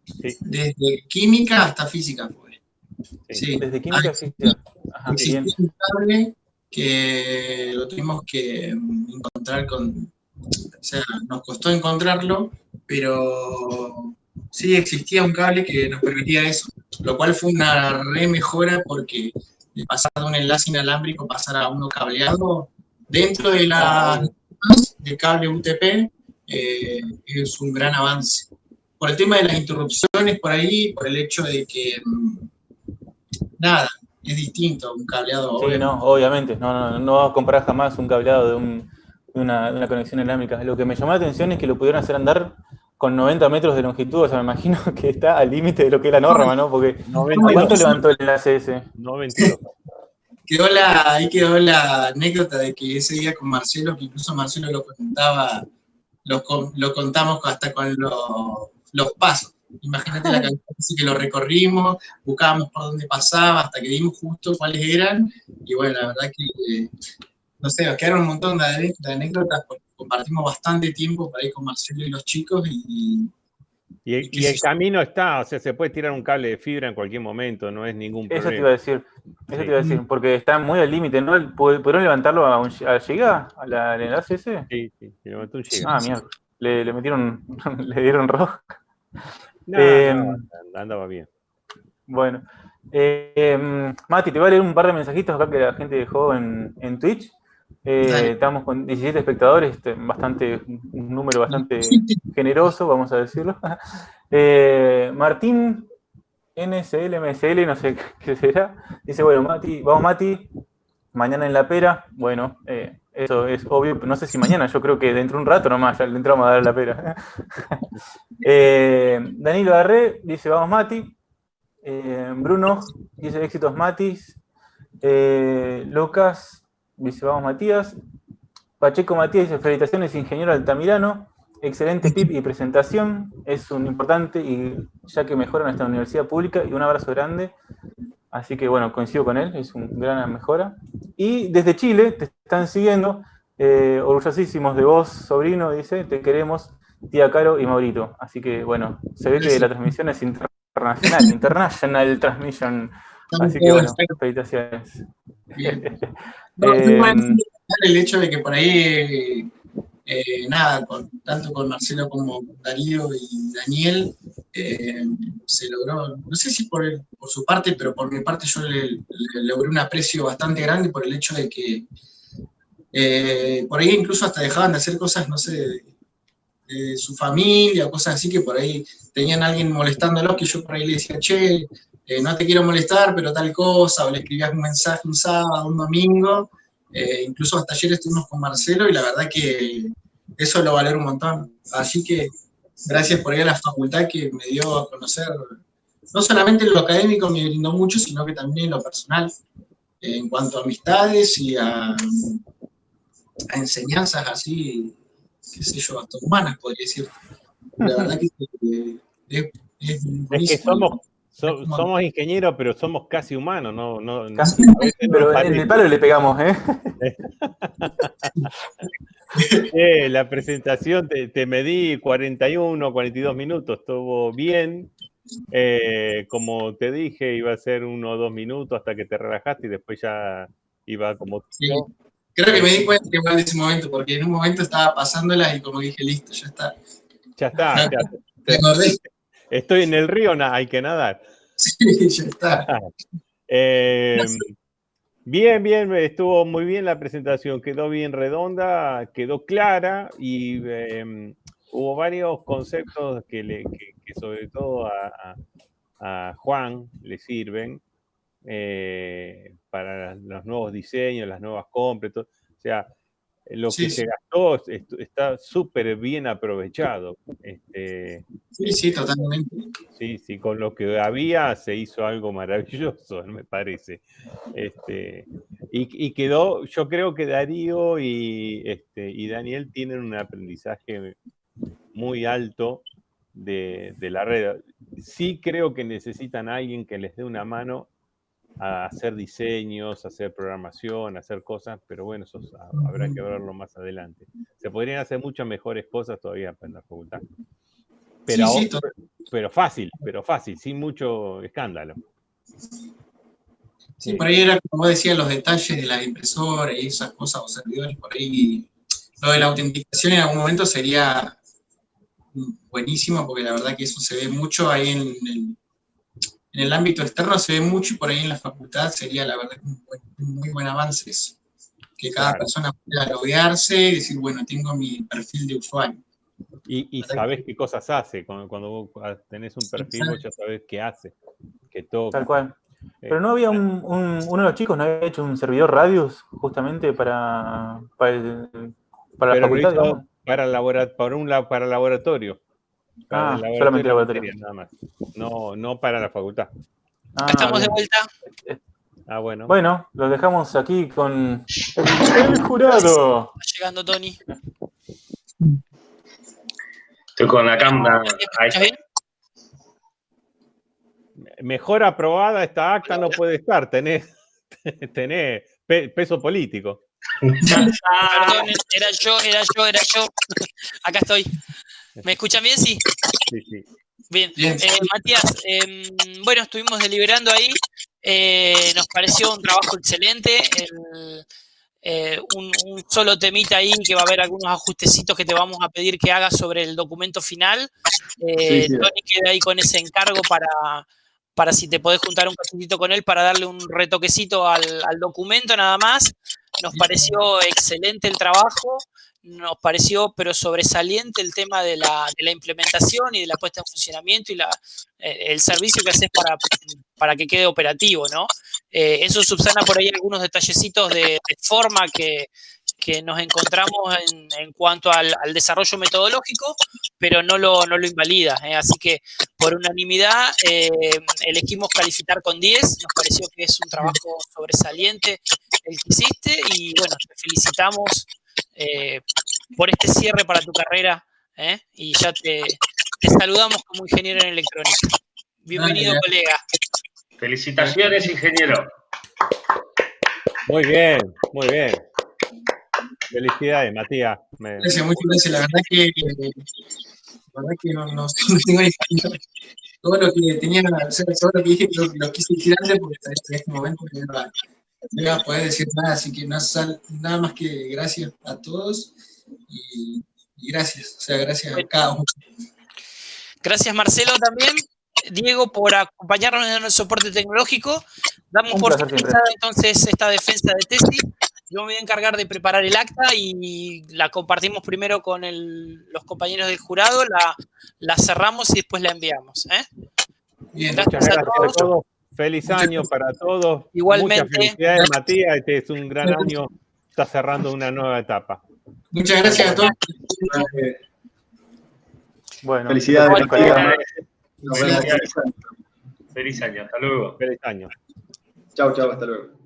Speaker 3: Sí. Desde química hasta física fue.
Speaker 1: Sí. Desde química a física. Ajá,
Speaker 3: existía un cable que lo tuvimos que encontrar o sea, nos costó encontrarlo, pero sí existía un cable que nos permitía eso, lo cual fue una re mejora porque de pasar de un enlace inalámbrico pasar a uno cableado dentro de de cable UTP es un gran avance. Por el tema de las interrupciones por ahí, por el hecho de que nada, es distinto un cableado.
Speaker 1: Sí, no, obviamente. No vas a comprar jamás un cableado de una conexión inalámbrica. Lo que me llamó la atención es que lo pudieron hacer andar con 90 metros de longitud. O sea, me imagino que está al límite de lo que es la norma, ¿no? Porque ¿cuánto levantó el enlace ese?
Speaker 6: 92.
Speaker 3: Ahí quedó la anécdota de que ese día con Marcelo, que incluso Marcelo lo contaba, lo contamos hasta con los pasos. Imagínate la cantidad que lo recorrimos, buscábamos por dónde pasaba, hasta que dimos justo cuáles eran, y bueno, la verdad que, no sé, nos quedaron un montón de anécdotas, porque compartimos bastante tiempo para ir con Marcelo y los chicos,
Speaker 6: y el camino está, o sea, se puede tirar un cable de fibra en cualquier momento, no es ningún problema.
Speaker 1: Eso te iba a decir, porque está muy al límite, ¿no? ¿Pudieron levantarlo a giga, al enlace ese?
Speaker 6: Sí, levantó un giga.
Speaker 1: Mierda, le metieron, le dieron rojo.
Speaker 6: No, andaba bien.
Speaker 1: Bueno, Mati, te voy a leer un par de mensajitos acá que la gente dejó en Twitch. Estamos con 17 espectadores, un número bastante generoso, vamos a decirlo. Martín NSL, no sé qué será, dice, bueno, vamos Mati, mañana en La Pera. Bueno, eso es obvio, no sé si mañana, yo creo que dentro de un rato nomás ya le entramos a dar La Pera. Danilo Arre dice, vamos Mati. Bruno dice, éxitos Matis. Lucas dice, vamos Matías. Pacheco Matías dice, felicitaciones ingeniero Altamirano, excelente tip y presentación, es un importante y ya que mejora nuestra universidad pública, y un abrazo grande. Así que bueno, coincido con él, es una gran mejora. Y desde Chile te están siguiendo, orgullosísimos de vos, sobrino, dice, te queremos, tía Caro y Maurito. Así que bueno, se ve que la transmisión es international transmission. Así que bueno, felicitaciones.
Speaker 3: El hecho de que por ahí, nada, tanto con Marcelo como Darío y Daniel, se logró, no sé si por su parte, pero por mi parte yo le logré un aprecio bastante grande por el hecho de que por ahí incluso hasta dejaban de hacer cosas, no sé, de su familia, cosas así, que por ahí tenían a alguien molestándolos, que yo por ahí le decía, che, no te quiero molestar, pero tal cosa, o le escribías un mensaje un sábado, un domingo, incluso hasta ayer estuvimos con Marcelo, y la verdad que eso lo valoro un montón. Así que gracias por ahí a la facultad que me dio a conocer, no solamente en lo académico me brindó mucho, sino que también en lo personal, en cuanto a amistades y a enseñanzas así, qué sé yo, hasta humanas, podría decir. La verdad que es buenísimo.
Speaker 6: Es que somos ingenieros, pero somos casi humanos,
Speaker 1: casi, pero en el palo le pegamos,
Speaker 6: La presentación te medí 41, 42 minutos, estuvo bien. Como te dije, iba a ser 1 o 2 minutos hasta que te relajaste y después ya iba como...
Speaker 3: Sí. Creo que me di cuenta igual de ese momento, porque en un momento estaba pasándola y como dije, listo, ya está.
Speaker 6: Ya está. Estoy en el río, hay que nadar.
Speaker 3: Sí, ya está.
Speaker 6: Bien, estuvo muy bien la presentación, quedó bien redonda, quedó clara y hubo varios conceptos que sobre todo a Juan le sirven para los nuevos diseños, las nuevas compras, o sea, lo que se gastó está súper bien aprovechado.
Speaker 3: Sí, totalmente.
Speaker 6: Sí, con lo que había se hizo algo maravilloso, me parece. Y quedó, yo creo que Darío y Daniel tienen un aprendizaje muy alto de la red. Sí creo que necesitan a alguien que les dé una mano a hacer diseños, a hacer programación, a hacer cosas, pero bueno, eso habrá que verlo más adelante. Se podrían hacer muchas mejores cosas todavía en la facultad. Pero fácil, sin mucho escándalo.
Speaker 3: Sí, por ahí era, como vos decías, los detalles de las impresoras y esas cosas, o servidores, por ahí. Lo de la autenticación en algún momento sería buenísimo, porque la verdad que eso se ve mucho ahí en el ámbito externo, se ve mucho, y por ahí en la facultad sería, la verdad, un muy buen avance eso. Que cada persona pueda loguearse y decir, bueno, tengo mi perfil de usuario.
Speaker 6: Y sabes qué cosas hace. Cuando vos tenés un perfil, vos ya sabés qué hace, qué toca.
Speaker 1: Tal cual. Pero no había uno de los chicos, ¿no había hecho un servidor Radius justamente para la facultad, digamos?
Speaker 6: Para laboratorio. Para el
Speaker 1: solamente
Speaker 6: laboratorio,
Speaker 1: laboratorio.
Speaker 6: nada más. No para la facultad.
Speaker 2: Acá estamos
Speaker 1: bien.
Speaker 2: de vuelta.
Speaker 6: Bueno.
Speaker 1: Bueno, los dejamos aquí con el jurado.
Speaker 2: Está llegando Tony.
Speaker 4: Estoy con la cámara. Ahí
Speaker 2: ¿Estás bien?
Speaker 6: Mejor aprobada esta acta no puede estar. Tenés peso político.
Speaker 2: Perdón, era yo. Acá estoy. ¿Me escuchan bien? Sí.
Speaker 6: Sí.
Speaker 2: Bien. Matías, bueno, estuvimos deliberando ahí. Nos pareció un trabajo excelente. Un solo temita ahí, que va a haber algunos ajustecitos que te vamos a pedir que hagas sobre el documento final.
Speaker 5: Sí.
Speaker 2: Tony queda ahí con ese encargo para si te podés juntar un cafecito con él para darle un retoquecito al documento nada más. Nos pareció excelente el trabajo, nos pareció pero sobresaliente el tema de la implementación y de la puesta en funcionamiento y el servicio que haces para que quede operativo, ¿no? Eso subsana por ahí algunos detallecitos de forma que nos encontramos en cuanto al desarrollo metodológico, pero no lo invalida. Así que por unanimidad elegimos calificar con 10, nos pareció que es un trabajo sobresaliente el que hiciste y bueno, te felicitamos por este cierre para tu carrera y ya te saludamos como ingeniero en electrónica. Bienvenido, colega.
Speaker 4: Felicitaciones, ingeniero.
Speaker 6: Muy bien. Felicidades, Matías.
Speaker 3: Gracias, muchas gracias. La verdad que no tengo ni idea. Todo lo que tenía, todo lo que dije, lo quise decir antes, porque en este momento no iba a poder decir nada, así que nada más que gracias a todos y gracias, o sea, gracias a cada uno.
Speaker 2: Gracias, Marcelo, también. Diego, por acompañarnos en el soporte tecnológico. Damos por finalizada entonces esta defensa de tesis. Yo me voy a encargar de preparar el acta y la compartimos primero con los compañeros del jurado, la cerramos y después la enviamos.
Speaker 3: Bien.
Speaker 6: Gracias a todos. Feliz año para todos.
Speaker 2: Igualmente.
Speaker 6: Muchas felicidades, Matías. Este es un gran año. Está cerrando una nueva etapa.
Speaker 3: Muchas gracias a todos.
Speaker 1: Bueno,
Speaker 5: felicidades.
Speaker 4: Feliz año. Hasta luego.
Speaker 6: Feliz año.
Speaker 5: Chau, hasta luego.